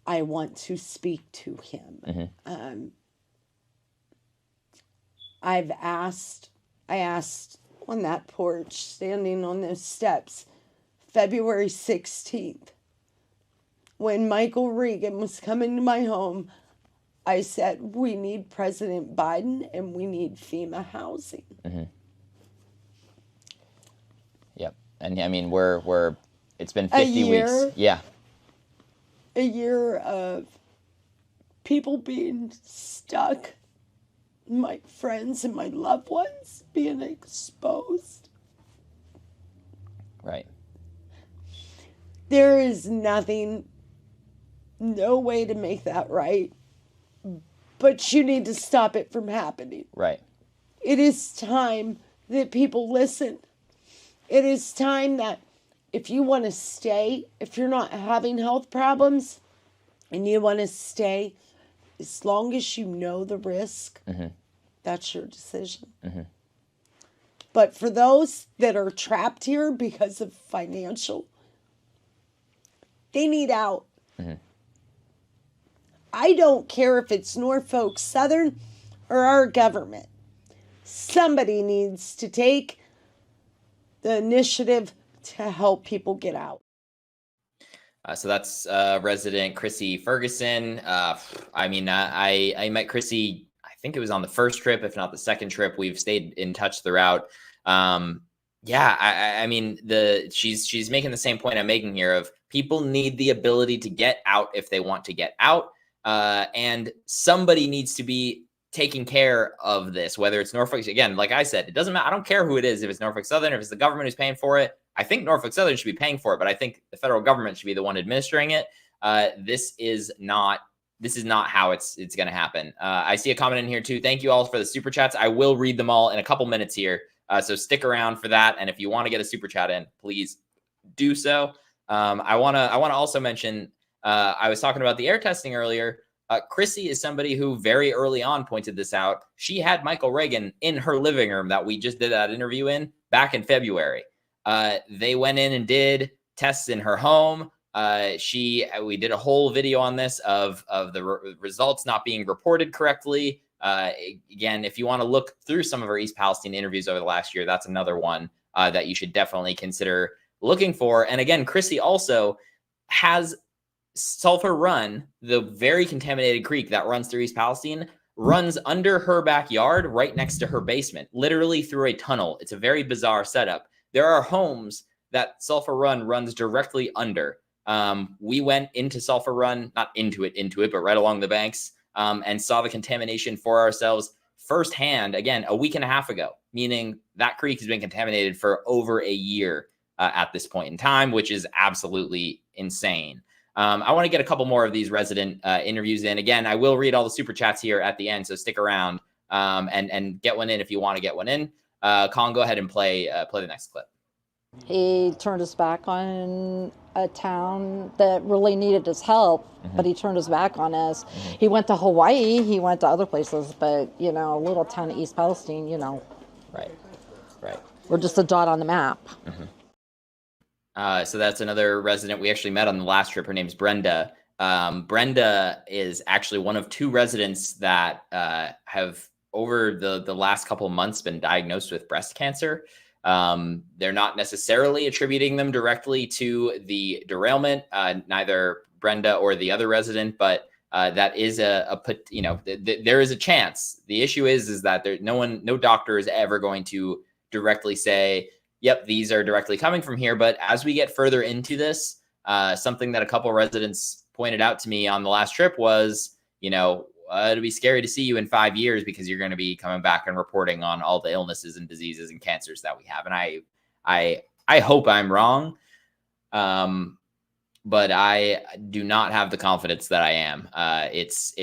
I want to speak to him. Mm-hmm. I asked on that porch, standing on those steps, February 16th, when Michael Regan was coming to my home, I said, we need President Biden and we need FEMA housing. Mm-hmm. Yep. And I mean, it's been 50 weeks. Yeah. A year of people being stuck, my friends and my loved ones being exposed. Right. There is no way to make that right, but you need to stop it from happening. Right. It is time that people listen. It is time that if you want to stay, if you're not having health problems and you want to stay, as long as you know the risk, mm-hmm. that's your decision. Mm-hmm. But for those that are trapped here because of financial, they need out. Mm-hmm. I don't care if it's Norfolk Southern or our government. Somebody needs to take the initiative to help people get out. So that's resident Chrissy Ferguson. I mean, I met Chrissy, I think it was on the first trip, if not the second trip. We've stayed in touch throughout. Yeah, I mean, she's making the same point I'm making here of people need the ability to get out if they want to get out. And somebody needs to be taking care of this, whether it's Norfolk. Again, like I said, it doesn't matter. I don't care who it is. If it's Norfolk Southern, if it's the government who's paying for it, I think Norfolk Southern should be paying for it, but I think the federal government should be the one administering it. This is not how it's going to happen. I see a comment in here too. Thank you all for the super chats. I will read them all in a couple minutes here. So stick around for that. And if you want to get a super chat in, please do so. I want to also mention, I was talking about the air testing earlier. Chrissy is somebody who very early on pointed this out. She had Michael Reagan in her living room that we just did that interview in back in February. They went in and did tests in her home. We did a whole video on this of the results not being reported correctly. Again, if you want to look through some of our East Palestine interviews over the last year, that's another one that you should definitely consider looking for. And again, Chrissy also has Sulphur Run, the very contaminated creek that runs through East Palestine, runs under her backyard right next to her basement, literally through a tunnel. It's a very bizarre setup. There are homes that Sulphur Run runs directly under. We went into Sulphur Run, not into it, but right along the banks, and saw the contamination for ourselves firsthand, again, a week and a half ago, meaning that creek has been contaminated for over a year at this point in time, which is absolutely insane. I want to get a couple more of these resident interviews in. Again, I will read all the super chats here at the end, so stick around and get one in if you want to get one in. Colin, go ahead and play the next clip. He turned his back on a town that really needed his help, but he turned his back on us. He went to Hawaii, he went to other places, but, a little town of East Palestine, Right. We're just a dot on the map. So that's another resident we actually met on the last trip. Her name's Brenda. Brenda is actually one of two residents that have over the last couple of months been diagnosed with breast cancer. They're not necessarily attributing them directly to the derailment, neither Brenda or the other resident, but that is there is a chance. The issue is that no doctor is ever going to directly say, yep, these are directly coming from here. But as we get further into this, something that a couple of residents pointed out to me on the last trip was, it'll be scary to see you in 5 years because you're going to be coming back and reporting on all the illnesses and diseases and cancers that we have. And I hope I'm wrong, but I do not have the confidence that I am. It's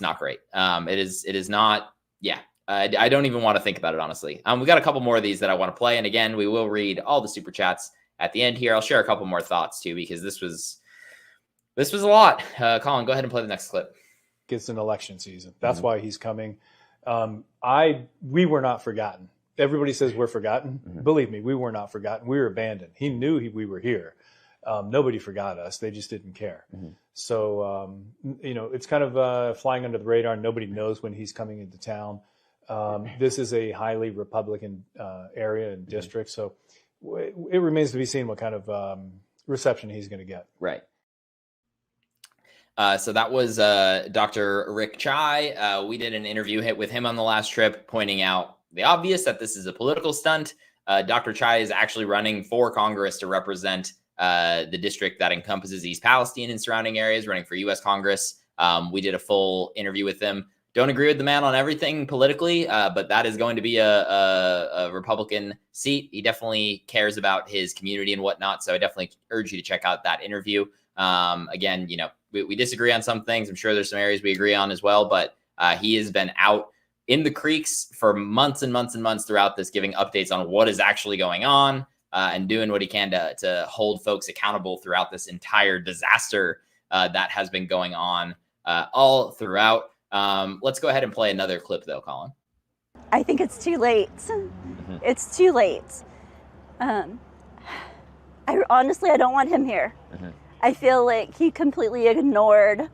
not great. It is not. Yeah. I don't even want to think about it, honestly. We got a couple more of these that I want to play. And again, we will read all the super chats at the end here. I'll share a couple more thoughts too, because this was a lot. Colin, go ahead and play the next clip. It's an election season. That's why he's coming. We were not forgotten. Everybody says we're forgotten. Believe me, we were not forgotten. We were abandoned. He knew we were here. Nobody forgot us. They just didn't care. So, it's kind of flying under the radar. Nobody knows when he's coming into town. This is a highly Republican area and district. So it remains to be seen what kind of reception he's going to get. Right. So that was Dr. Rick Chai. We did an interview with him on the last trip, pointing out the obvious that this is a political stunt. Dr. Chai is actually running for Congress to represent the district that encompasses East Palestine and surrounding areas, running for U.S. Congress. We did a full interview with him. Don't agree with the man on everything politically, but that is going to be a Republican seat. He definitely cares about his community and whatnot. So I definitely urge you to check out that interview. Again, we disagree on some things. I'm sure there's some areas we agree on as well, but he has been out in the creeks for months and months and months throughout this, giving updates on what is actually going on and doing what he can to hold folks accountable throughout this entire disaster that has been going on all throughout. Let's go ahead and play another clip though, Colin. I think it's too late. It's too late. I don't want him here. I feel like he completely ignored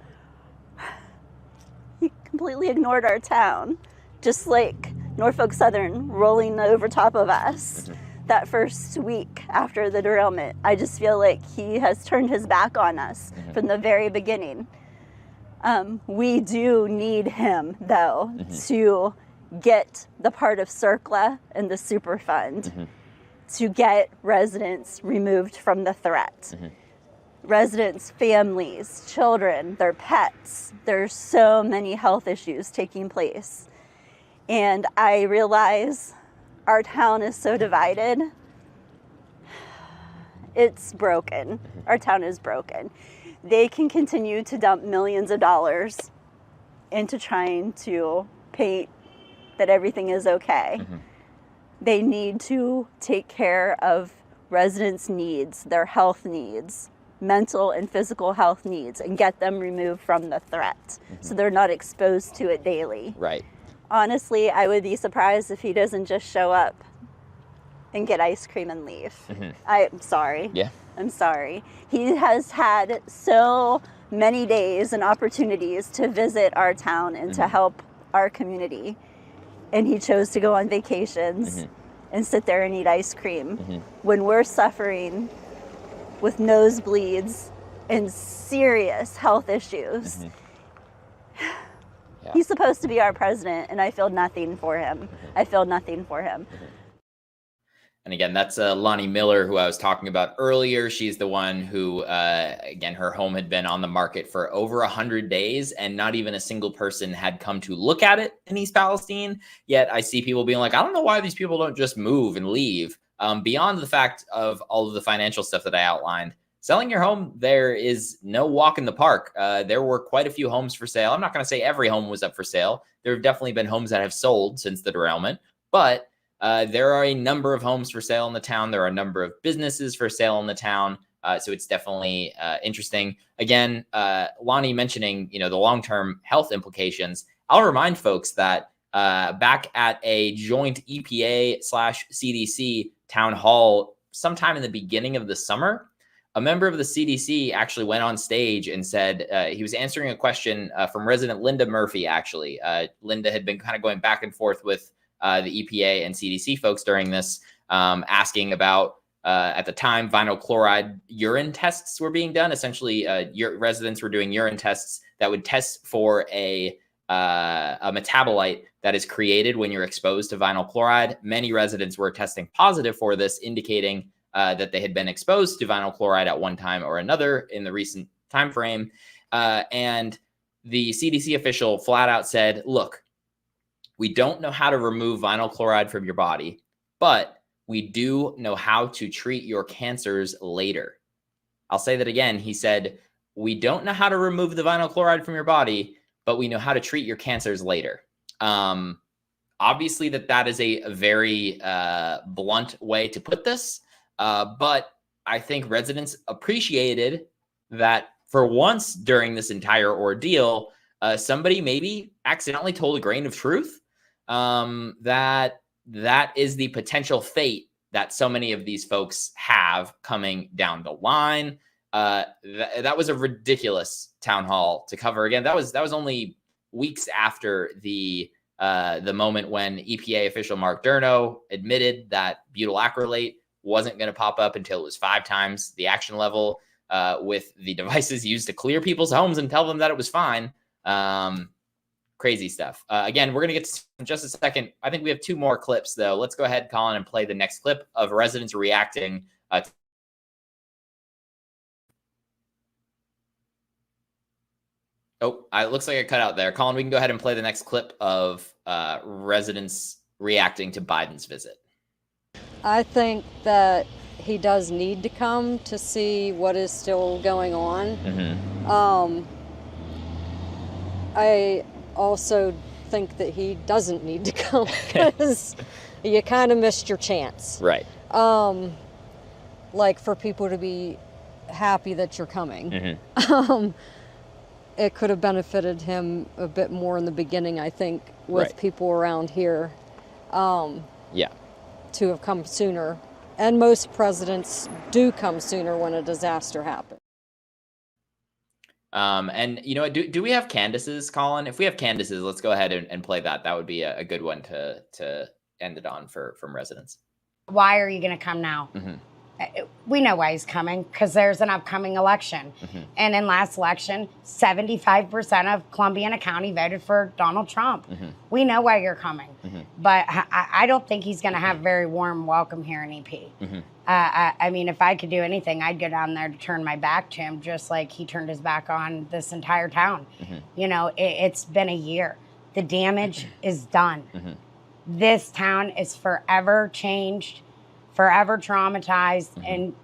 our town, just like Norfolk Southern rolling over top of us. that first week after the derailment. I just feel like he has turned his back on us from the very beginning. We do need him, though, to get the part of CERCLA and the Superfund to get residents removed from the threat. Residents, families, children, their pets. There's so many health issues taking place. And I realize our town is so divided. It's broken. Our town is broken. They can continue to dump millions of dollars into trying to paint that everything is okay. They need to take care of residents' needs, their health needs, mental and physical health needs, and get them removed from the threat so they're not exposed to it daily. Right. Honestly, I would be surprised if he doesn't just show up and get ice cream and leave. I'm sorry. Yeah. I'm sorry. He has had so many days and opportunities to visit our town and to help our community. And he chose to go on vacations and sit there and eat ice cream when we're suffering with nosebleeds and serious health issues. He's supposed to be our president, and I feel nothing for him. I feel nothing for him. And again, that's Lonnie Miller, who I was talking about earlier. She's the one who, again, her home had been on the market for over 100 days, and not even a single person had come to look at it in East Palestine. Yet I see people being like, I don't know why these people don't just move and leave. Beyond the fact of all of the financial stuff that I outlined, selling your home, there is no walk in the park. There were quite a few homes for sale. I'm not going to say every home was up for sale. There have definitely been homes that have sold since the derailment, but there are a number of homes for sale in the town. There are a number of businesses for sale in the town. So it's definitely interesting. Again, Lonnie mentioning, the long-term health implications. I'll remind folks that back at a joint EPA/CDC town hall sometime in the beginning of the summer, a member of the CDC actually went on stage and said he was answering a question from resident Linda Murphy, actually. Linda had been kind of going back and forth with the EPA and CDC folks during this, asking about, at the time, vinyl chloride urine tests were being done. Essentially, residents were doing urine tests that would test for a metabolite that is created when you're exposed to vinyl chloride. Many residents were testing positive for this, indicating that they had been exposed to vinyl chloride at one time or another in the recent time frame. And the CDC official flat out said, look, we don't know how to remove vinyl chloride from your body, but we do know how to treat your cancers later. I'll say that again. He said, we don't know how to remove the vinyl chloride from your body, but we know how to treat your cancers later. Obviously that is a very blunt way to put this. But I think residents appreciated that for once during this entire ordeal, somebody maybe accidentally told a grain of truth. That is the potential fate that so many of these folks have coming down the line. That was a ridiculous town hall to cover. Again, that was only weeks after the moment when EPA official Mark Durno admitted that butyl acrylate wasn't going to pop up until it was 5 times the action level, with the devices used to clear people's homes and tell them that it was fine. Crazy stuff. Again, we're going to get to in just a second. I think we have 2 more clips, though. Let's go ahead, Colin, and play the next clip of residents reacting. It looks like I cut out there. Colin, we can go ahead and play the next clip of residents reacting to Biden's visit. I think that he does need to come to see what is still going on. I also think that he doesn't need to come because you kind of missed your chance. Right. Like for people to be happy that you're coming. It could have benefited him a bit more in the beginning, I think, with people around here. To have come sooner. And most presidents do come sooner when a disaster happens. And you know what? Do we have Candace's, Colin? If we have Candace's, let's go ahead and play that. That would be a good one to end it on from residents. Why are you going to come now? We know why he's coming, because there's an upcoming election. And in last election, 75% of Columbiana County voted for Donald Trump. We know why you're coming. But I don't think he's going to have a very warm welcome here in EP. I mean, if I could do anything, I'd go down there to turn my back to him, just like he turned his back on this entire town. You know, it's been a year. The damage is done. This town is forever changed, forever traumatized, and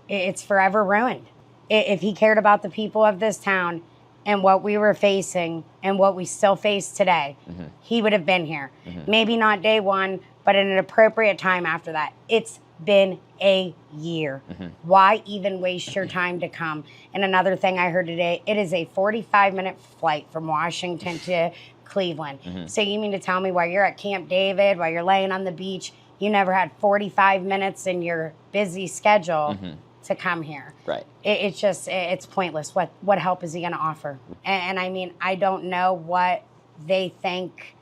it's forever ruined. If he cared about the people of this town and what we were facing and what we still face today, he would have been here. Maybe not day one, but at an appropriate time after that. It's been a year. Why even waste your time to come? And another thing I heard today, it is a 45-minute flight from Washington to Cleveland. So you mean to tell me while you're at Camp David, while you're laying on the beach, you never had 45 minutes in your busy schedule to come here? Right. It's just, it's pointless. What help is he going to offer? And I mean, I don't know what they think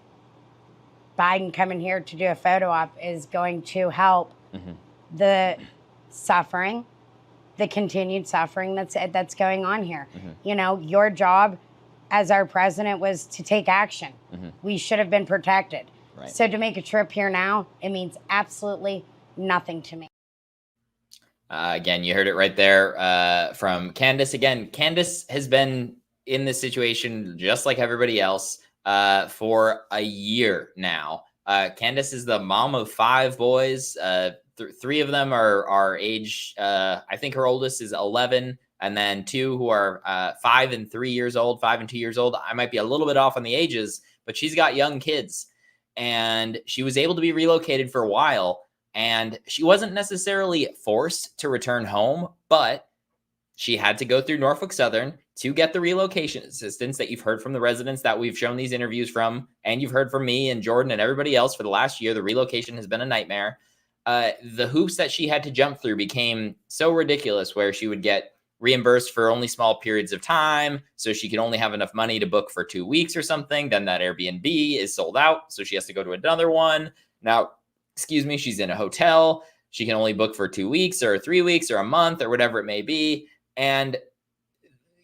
Biden coming here to do a photo op is going to help the suffering, the continued suffering that's going on here. You know, your job as our president was to take action. We should have been protected. Right. So to make a trip here now, it means absolutely nothing to me. Again, you heard it right there from Candace. Again, Candace has been in this situation just like everybody else for a year now. Candace is the mom of 5 boys. 3 of them are age, I think her oldest is 11, and then 2 who are 5 and 3 years old, 5 and 2 years old. I might be a little bit off on the ages, but she's got young kids. And she was able to be relocated for a while, and she wasn't necessarily forced to return home, but she had to go through Norfolk Southern to get the relocation assistance that you've heard from the residents that we've shown these interviews from, and you've heard from me and Jordan and everybody else for the last year. The relocation has been a nightmare. The hoops that she had to jump through became so ridiculous, where she would get reimbursed for only small periods of time, so she could only have enough money to book for 2 weeks or something. Then that Airbnb is sold out, so she has to go to another one. Now, she's in a hotel. She can only book for 2 weeks or 3 weeks or a month or whatever it may be. And,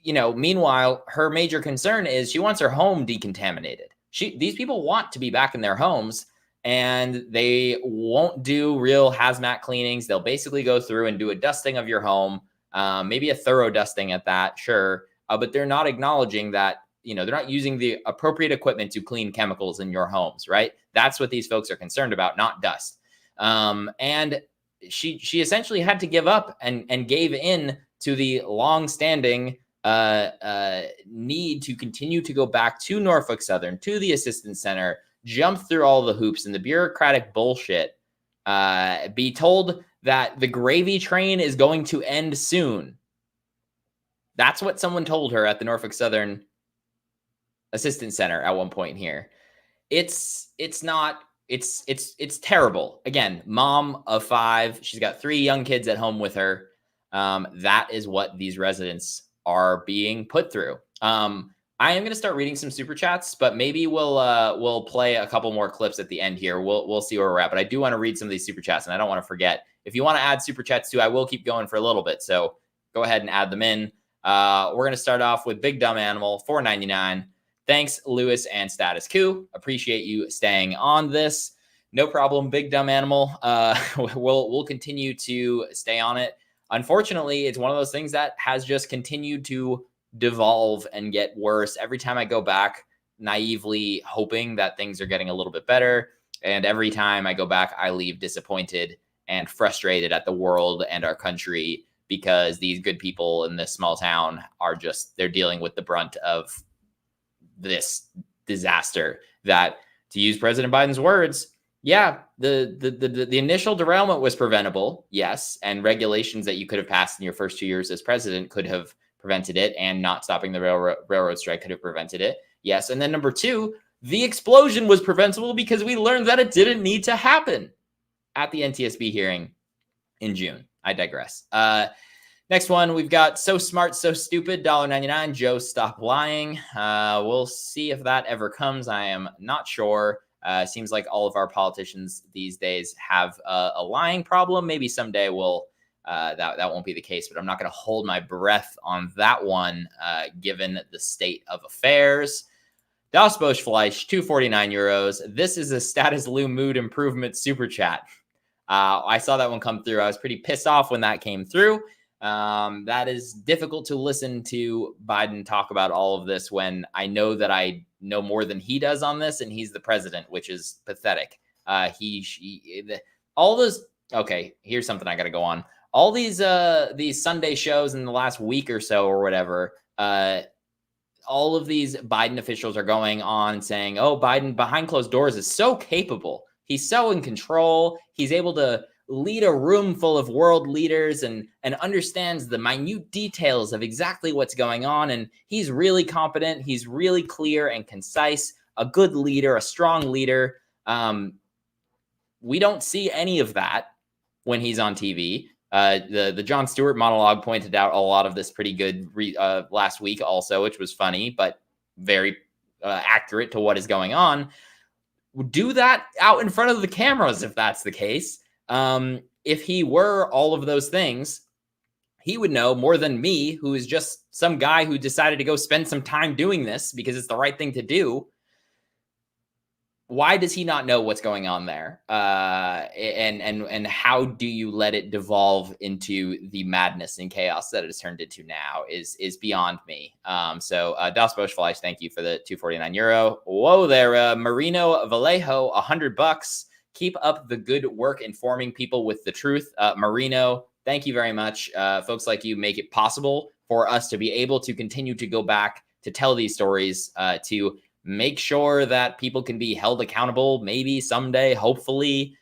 you know, meanwhile, her major concern is she wants her home decontaminated. These people want to be back in their homes, and they won't do real hazmat cleanings. They'll basically go through and do a dusting of your home. Maybe a thorough dusting at that, sure. But they're not acknowledging that, you know, they're not using the appropriate equipment to clean chemicals in your homes, right? That's what these folks are concerned about, not dust. And she essentially had to give up and gave in to the long-standing need to continue to go back to Norfolk Southern, to the Assistance Center, jump through all the hoops and the bureaucratic bullshit, be told that the gravy train is going to end soon. That's what someone told her at the Norfolk Southern Assistance Center at one point here. It's terrible. Again, mom of 5. She's got 3 young kids at home with her. That is what these residents are being put through. I am going to start reading some super chats, but maybe we'll play a couple more clips at the end here. We'll see where we're at, but I do want to read some of these super chats, and I don't want to forget. If you want to add super chats too, I will keep going for a little bit, so go ahead and add them in. We're going to start off with Big Dumb Animal, $4.99. Thanks, Lewis and Status Coup. Appreciate you staying on this. No problem, Big Dumb Animal. We'll continue to stay on it. Unfortunately, it's one of those things that has just continued to devolve and get worse every time I go back, naively hoping that things are getting a little bit better. And every time I go back, I leave disappointed and frustrated at the world and our country, because these good people in this small town are they're dealing with the brunt of this disaster that, to use President Biden's words, yeah, the initial derailment was preventable, yes, and regulations that you could have passed in your first 2 years as president could have prevented it, and not stopping the railroad strike could have prevented it, yes. And then number 2, the explosion was preventable because we learned that it didn't need to happen at the NTSB hearing in June. I digress. Next one, we've got So Smart, So Stupid, $1.99. Joe, stop lying. We'll see if that ever comes. I am not sure. Seems like all of our politicians these days have a lying problem. Maybe someday that won't be the case, but I'm not going to hold my breath on that one, given the state of affairs. Das Boschfleisch, 249 euros. This is a Status Lou mood improvement super chat. I saw that one come through. I was pretty pissed off when that came through. That is difficult to listen to Biden talk about all of this when I know that I know more than he does on this, and he's the president, which is pathetic. All those. Okay, here's something I got to go on. All these Sunday shows in the last week or so or whatever. All of these Biden officials are going on and saying, "Oh, Biden behind closed doors is so capable. He's so in control. He's able to lead a room full of world leaders and understands the minute details of exactly what's going on. And he's really competent. He's really clear and concise, a good leader, a strong leader." We don't see any of that when he's on TV. The Jon Stewart monologue pointed out a lot of this pretty good last week also, which was funny, but very accurate to what is going on. Do that out in front of the cameras if that's the case. If he were all of those things, he would know more than me, who is just some guy who decided to go spend some time doing this because it's the right thing to do. Why does he not know what's going on there? And how do you let it devolve into the madness and chaos that it has turned into now is beyond me. So Das Boschfleisch, thank you for the 249 euro. Whoa there, Marino Vallejo, $100. Keep up the good work informing people with the truth. Marino, thank you very much. Folks like you make it possible for us to be able to continue to go back to tell these stories, to make sure that people can be held accountable, maybe someday, hopefully,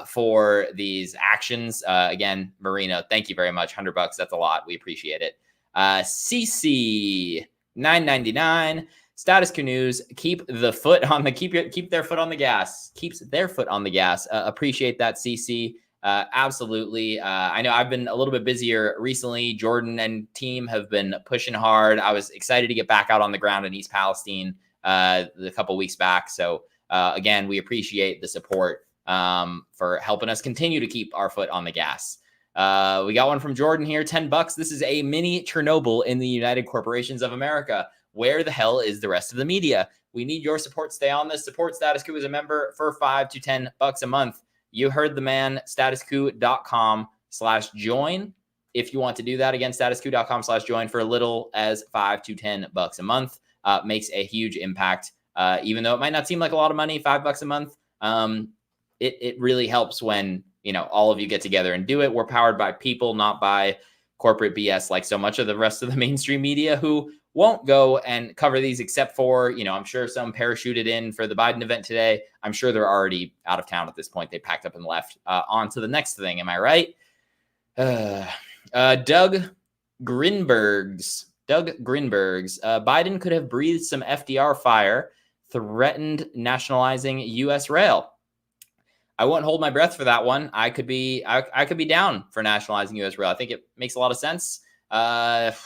for these actions. Again, Marino, thank you very much. $100, that's a lot. We appreciate it. CC, $9.99. Status Coup News, keep their foot on the gas. Keeps their foot on the gas. Appreciate that, CC. Absolutely. I know I've been a little bit busier recently. Jordan and team have been pushing hard. I was excited to get back out on the ground in East Palestine a couple weeks back. So again, we appreciate the support for helping us continue to keep our foot on the gas. We got one from Jordan here, $10. This is a mini Chernobyl in the United Corporations of America. Where the hell is the rest of the media? We need your support. Stay on this. Support Status Coup as a member for $5 to $10 a month. You heard the man, statuscoup.com/join. If you want to do that, again, statuscoup.com/join for as little as $5 to $10 a month. Makes a huge impact. Even though it might not seem like a lot of money, $5 a month. It really helps when, all of you get together and do it. We're powered by people, not by corporate BS like so much of the rest of the mainstream media who won't go and cover these except for, I'm sure some parachuted in for the Biden event today. I'm sure they're already out of town at this point. They packed up and left. On to the next thing. Am I right? Doug Grinbergs. Biden could have breathed some FDR fire, threatened nationalizing U.S. rail. I won't hold my breath for that one. I could be down for nationalizing U.S. rail. I think it makes a lot of sense. That's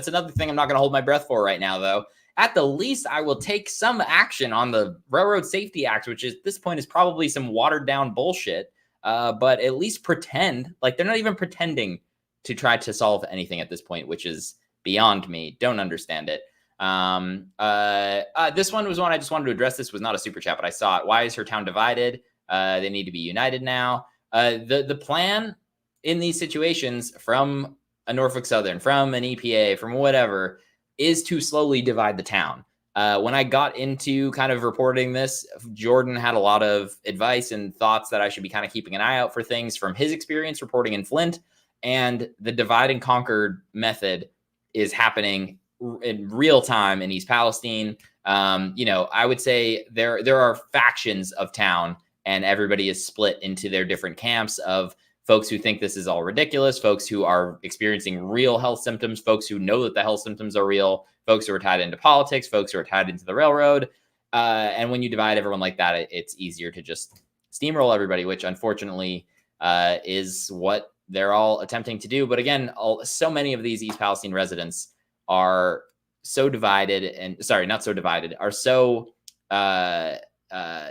another thing I'm not going to hold my breath for right now, though. At the least, I will take some action on the Railroad Safety Act, which at this point is probably some watered down bullshit. But at least pretend like they're not even pretending to try to solve anything at this point, which is beyond me. Don't understand it. This one was one I just wanted to address. This was not a super chat, but I saw it. Why is her town divided? They need to be united now. The plan in these situations from a Norfolk Southern, from an EPA, from whatever, is to slowly divide the town. When I got into kind of reporting this, Jordan had a lot of advice and thoughts that I should be kind of keeping an eye out for things from his experience reporting in Flint. And the divide and conquer method is happening in real time in East Palestine. I would say there are factions of town, and everybody is split into their different camps of folks who think this is all ridiculous, folks who are experiencing real health symptoms, folks who know that the health symptoms are real, folks who are tied into politics, folks who are tied into the railroad. And when you divide everyone like that, it's easier to just steamroll everybody, which unfortunately is what they're all attempting to do. But again, so many of these East Palestine residents are so divided are so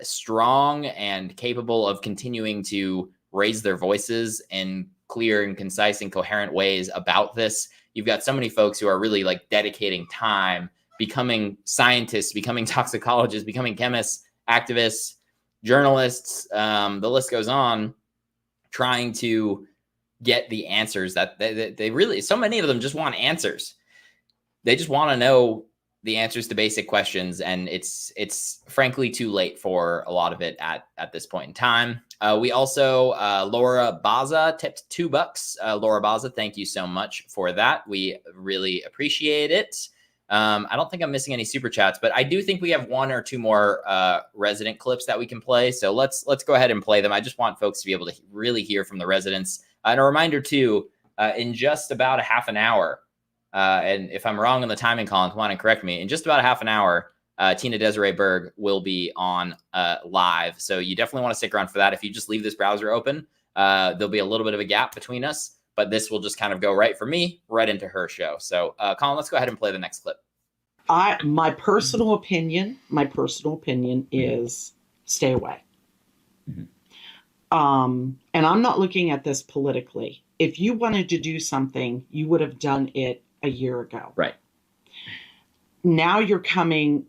strong and capable of continuing to raise their voices in clear and concise and coherent ways about this. You've got so many folks who are really like dedicating time, becoming scientists, becoming toxicologists, becoming chemists, activists, journalists, the list goes on, trying to get the answers that they really, so many of them just want answers. They just want to know the answers to basic questions. And it's frankly too late for a lot of it at this point in time. We also, Laura Baza tipped $2. Laura Baza, thank you so much for that. We really appreciate it. I don't think I'm missing any super chats, but I do think we have one or two more resident clips that we can play. So let's go ahead and play them. I just want folks to be able to really hear from the residents. And a reminder too, in just about a half an hour, and if I'm wrong on the timing, Colin, come on and correct me. In just about a half an hour, Tina Desiree Berg will be on live. So you definitely want to stick around for that. If you just leave this browser open, there'll be a little bit of a gap between us, but this will just kind of go right for me, right into her show. So Colin, let's go ahead and play the next clip. My personal opinion is stay away. And I'm not looking at this politically. If you wanted to do something, you would have done it a year ago. Right. Now you're coming.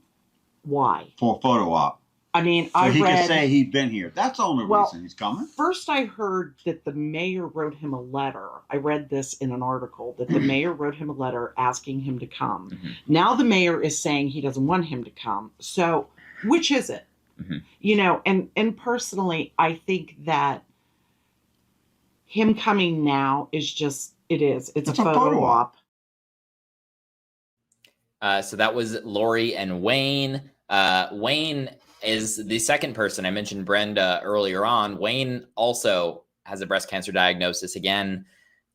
Why? For a photo op. I mean, so he can say he'd been here. That's the only reason he's coming. First, I heard that the mayor wrote him a letter. I read this in an article that the mayor wrote him a letter asking him to come. Now the mayor is saying he doesn't want him to come. So which is it? You know, and personally, I think that him coming now is just, it's a photo op. So that was Lori and Wayne. Wayne is the second person. I mentioned Brenda earlier on. Wayne also has a breast cancer diagnosis. Again,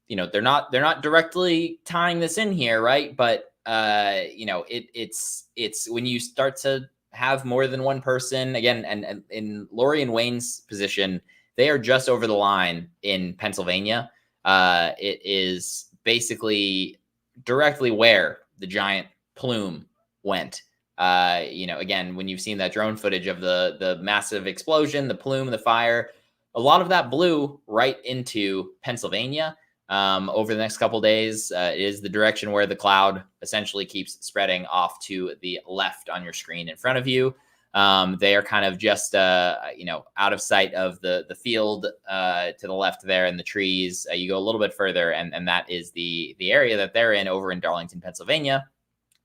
you know, they're not directly tying this in here, right? But you know, it's when you start to have more than one person, again, and in Lori and Wayne's position, they are just over the line in Pennsylvania. It is basically directly where the giant plume went. You know, again, when you've seen that drone footage of the massive explosion, the plume, the fire, a lot of that blew right into Pennsylvania. Over the next couple of days, is the direction where the cloud essentially keeps spreading off to the left on your screen in front of you. They are kind of just, you know, out of sight of the field to the left there in the trees. You go a little bit further, and that is the area that they're in over in Darlington, Pennsylvania.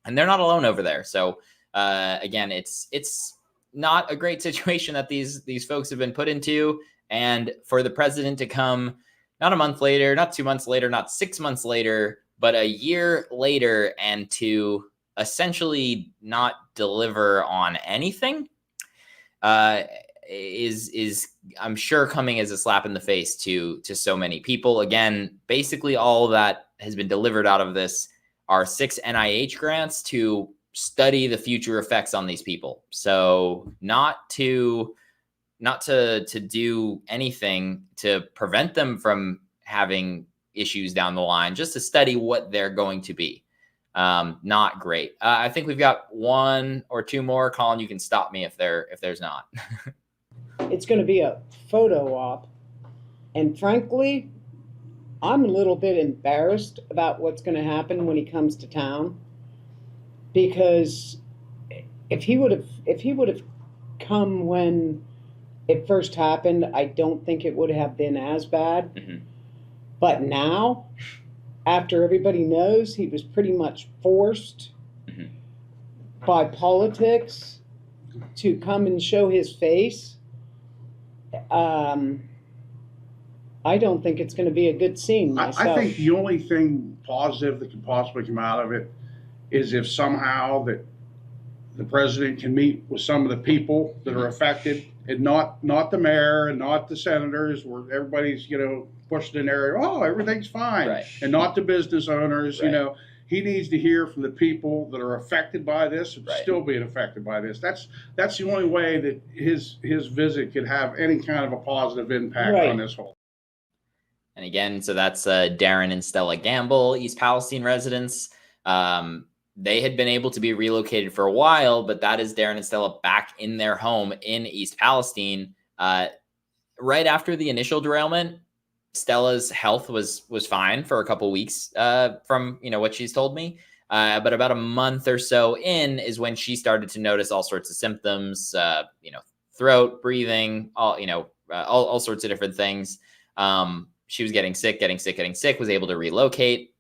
And they're not alone over there. So again, it's not a great situation that these folks have been put into. And for the president to come not a month later, not 2 months later, not 6 months later, but a year later, and to essentially not deliver on anything is I'm sure coming as a slap in the face to so many people. Again, basically all that has been delivered out of this are 6 NIH grants to study the future effects on these people. So not to do anything to prevent them from having issues down the line, just to study what they're going to be. Not great. I think we've got one or two more. Colin, you can stop me if there's not. It's going to be a photo op. And frankly, I'm a little bit embarrassed about what's going to happen when he comes to town, because if he would have come when it first happened, I don't think it would have been as bad. But now, after everybody knows he was pretty much forced by politics to come and show his face, I don't think it's going to be a good scene myself. I think the only thing positive that could possibly come out of it is if somehow that the president can meet with some of the people that are affected, and not the mayor and not the senators, where everybody's, you know, pushed in there, oh, everything's fine, right. And not the business owners. Right. You know, he needs to hear from the people that are affected by this and still being affected by this. That's the only way that his visit could have any kind of a positive impact on this whole. And again, so that's Darren and Stella Gamble, East Palestine residents. they had been able to be relocated for a while, but that is Darren and Stella back in their home in East Palestine. Right after the initial derailment, Stella's health was fine for a couple weeks from what she's told me. But about a month or so in is when she started to notice all sorts of symptoms, throat, breathing, all sorts of different things. She was getting sick, was able to relocate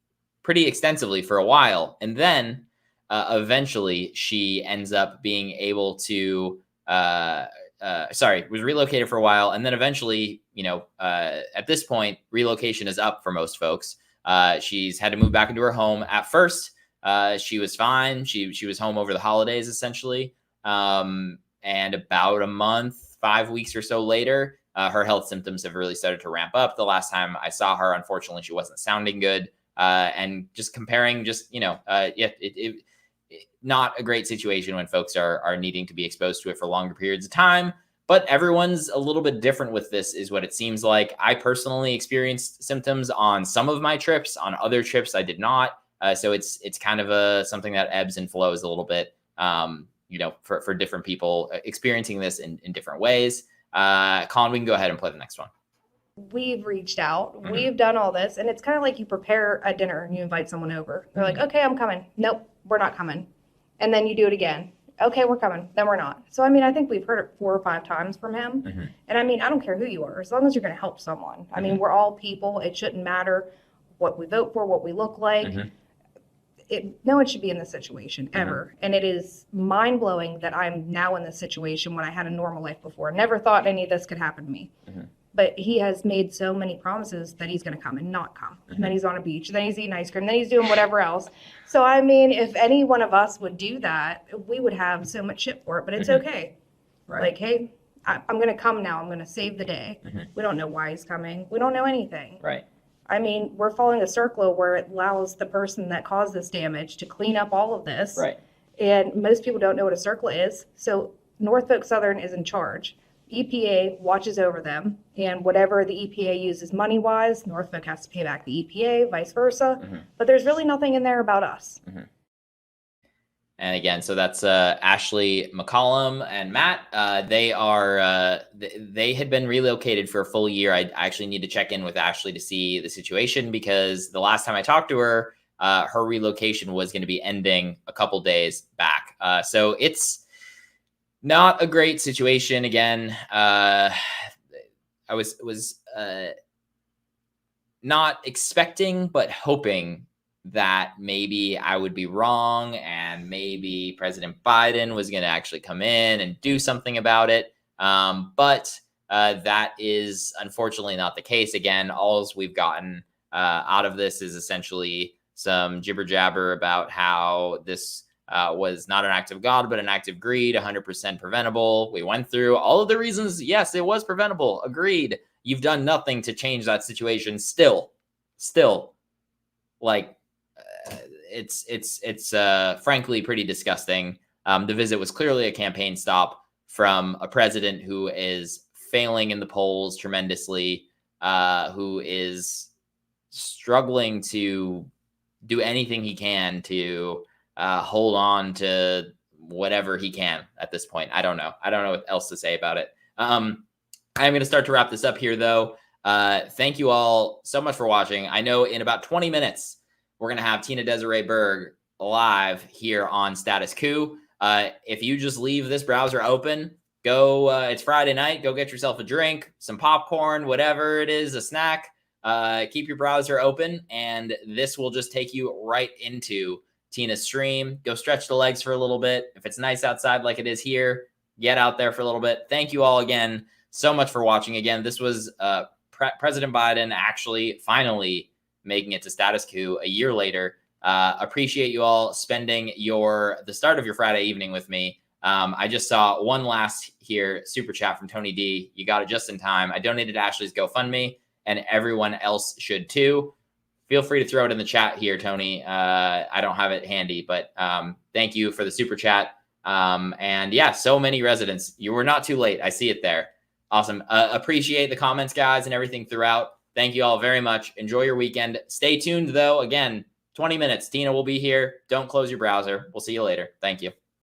pretty extensively for a while. And then eventually she ends up being able to, was relocated for a while. And then eventually, at this point, relocation is up for most folks. She's had to move back into her home. At first, she was fine. She was home over the holidays, essentially. And about a month, 5 weeks or so later, her health symptoms have really started to ramp up. The last time I saw her, unfortunately, she wasn't sounding good. And just comparing, not a great situation when folks are needing to be exposed to it for longer periods of time. But everyone's a little bit different with this, is what it seems like. I personally experienced symptoms on some of my trips. On other trips, I did not. So it's kind of something that ebbs and flows a little bit, for different people experiencing this in different ways. Colin, we can go ahead and play the next one. We've reached out, we've done all this, and it's kind of like you prepare a dinner and you invite someone over. They're like, okay, I'm coming. Nope, we're not coming. And then you do it again. Okay, we're coming. Then we're not. So, I think we've heard it 4 or 5 times from him. And I don't care who you are, as long as you're going to help someone. We're all people. It shouldn't matter what we vote for, what we look like. No one should be in this situation ever. And it is mind blowing that I'm now in this situation when I had a normal life before. Never thought any of this could happen to me. But he has made so many promises that he's going to come and not come. And then he's on a beach, then he's eating ice cream, then he's doing whatever else. So, if any one of us would do that, we would have so much shit for it. But it's okay. Right. Like, hey, I'm going to come now. I'm going to save the day. We don't know why he's coming. We don't know anything. Right. We're following a circle where it allows the person that caused this damage to clean up all of this. Right. And most people don't know what a circle is. So Norfolk Southern is in charge. EPA watches over them, and whatever the EPA uses money-wise, Norfolk has to pay back the EPA, vice versa. But there's really nothing in there about us. And again, so that's Ashley McCollum and Matt. They had been relocated for a full year. I actually need to check in with Ashley to see the situation, because the last time I talked to her, her relocation was going to be ending a couple days back. So it's not a great situation. Again, I was not expecting, but hoping that maybe I would be wrong, and maybe President Biden was going to actually come in and do something about it. But that is unfortunately not the case. Again, all we've gotten out of this is essentially some jibber jabber about how this was not an act of God, but an act of greed, 100% preventable. We went through all of the reasons. Yes, it was preventable. Agreed. You've done nothing to change that situation. Still, like, it's frankly pretty disgusting. The visit was clearly a campaign stop from a president who is failing in the polls tremendously, who is struggling to do anything he can to hold on to whatever he can at this point. I don't know what else to say about it. I'm going to start to wrap this up here, though. Thank you all so much for watching. I know in about 20 minutes, we're going to have Tina Desiree Berg live here on Status Coup. If you just leave this browser open, go, it's Friday night, go get yourself a drink, some popcorn, whatever it is, a snack. Keep your browser open, and this will just take you right into Tina's stream. Go stretch the legs for a little bit. If it's nice outside like it is here, get out there for a little bit. Thank you all again so much for watching. Again, this was President Biden actually finally making it to Status Coup a year later. Appreciate you all spending the start of your Friday evening with me. I just saw one last here super chat from Tony D. You got it just in time. I donated to Ashley's GoFundMe, and everyone else should too. Feel free to throw it in the chat here, Tony. I don't have it handy, but thank you for the super chat. And yeah, so many residents. You were not too late. I see it there. Awesome. Appreciate the comments, guys, and everything throughout. Thank you all very much. Enjoy your weekend. Stay tuned, though. Again, 20 minutes. Tina will be here. Don't close your browser. We'll see you later. Thank you.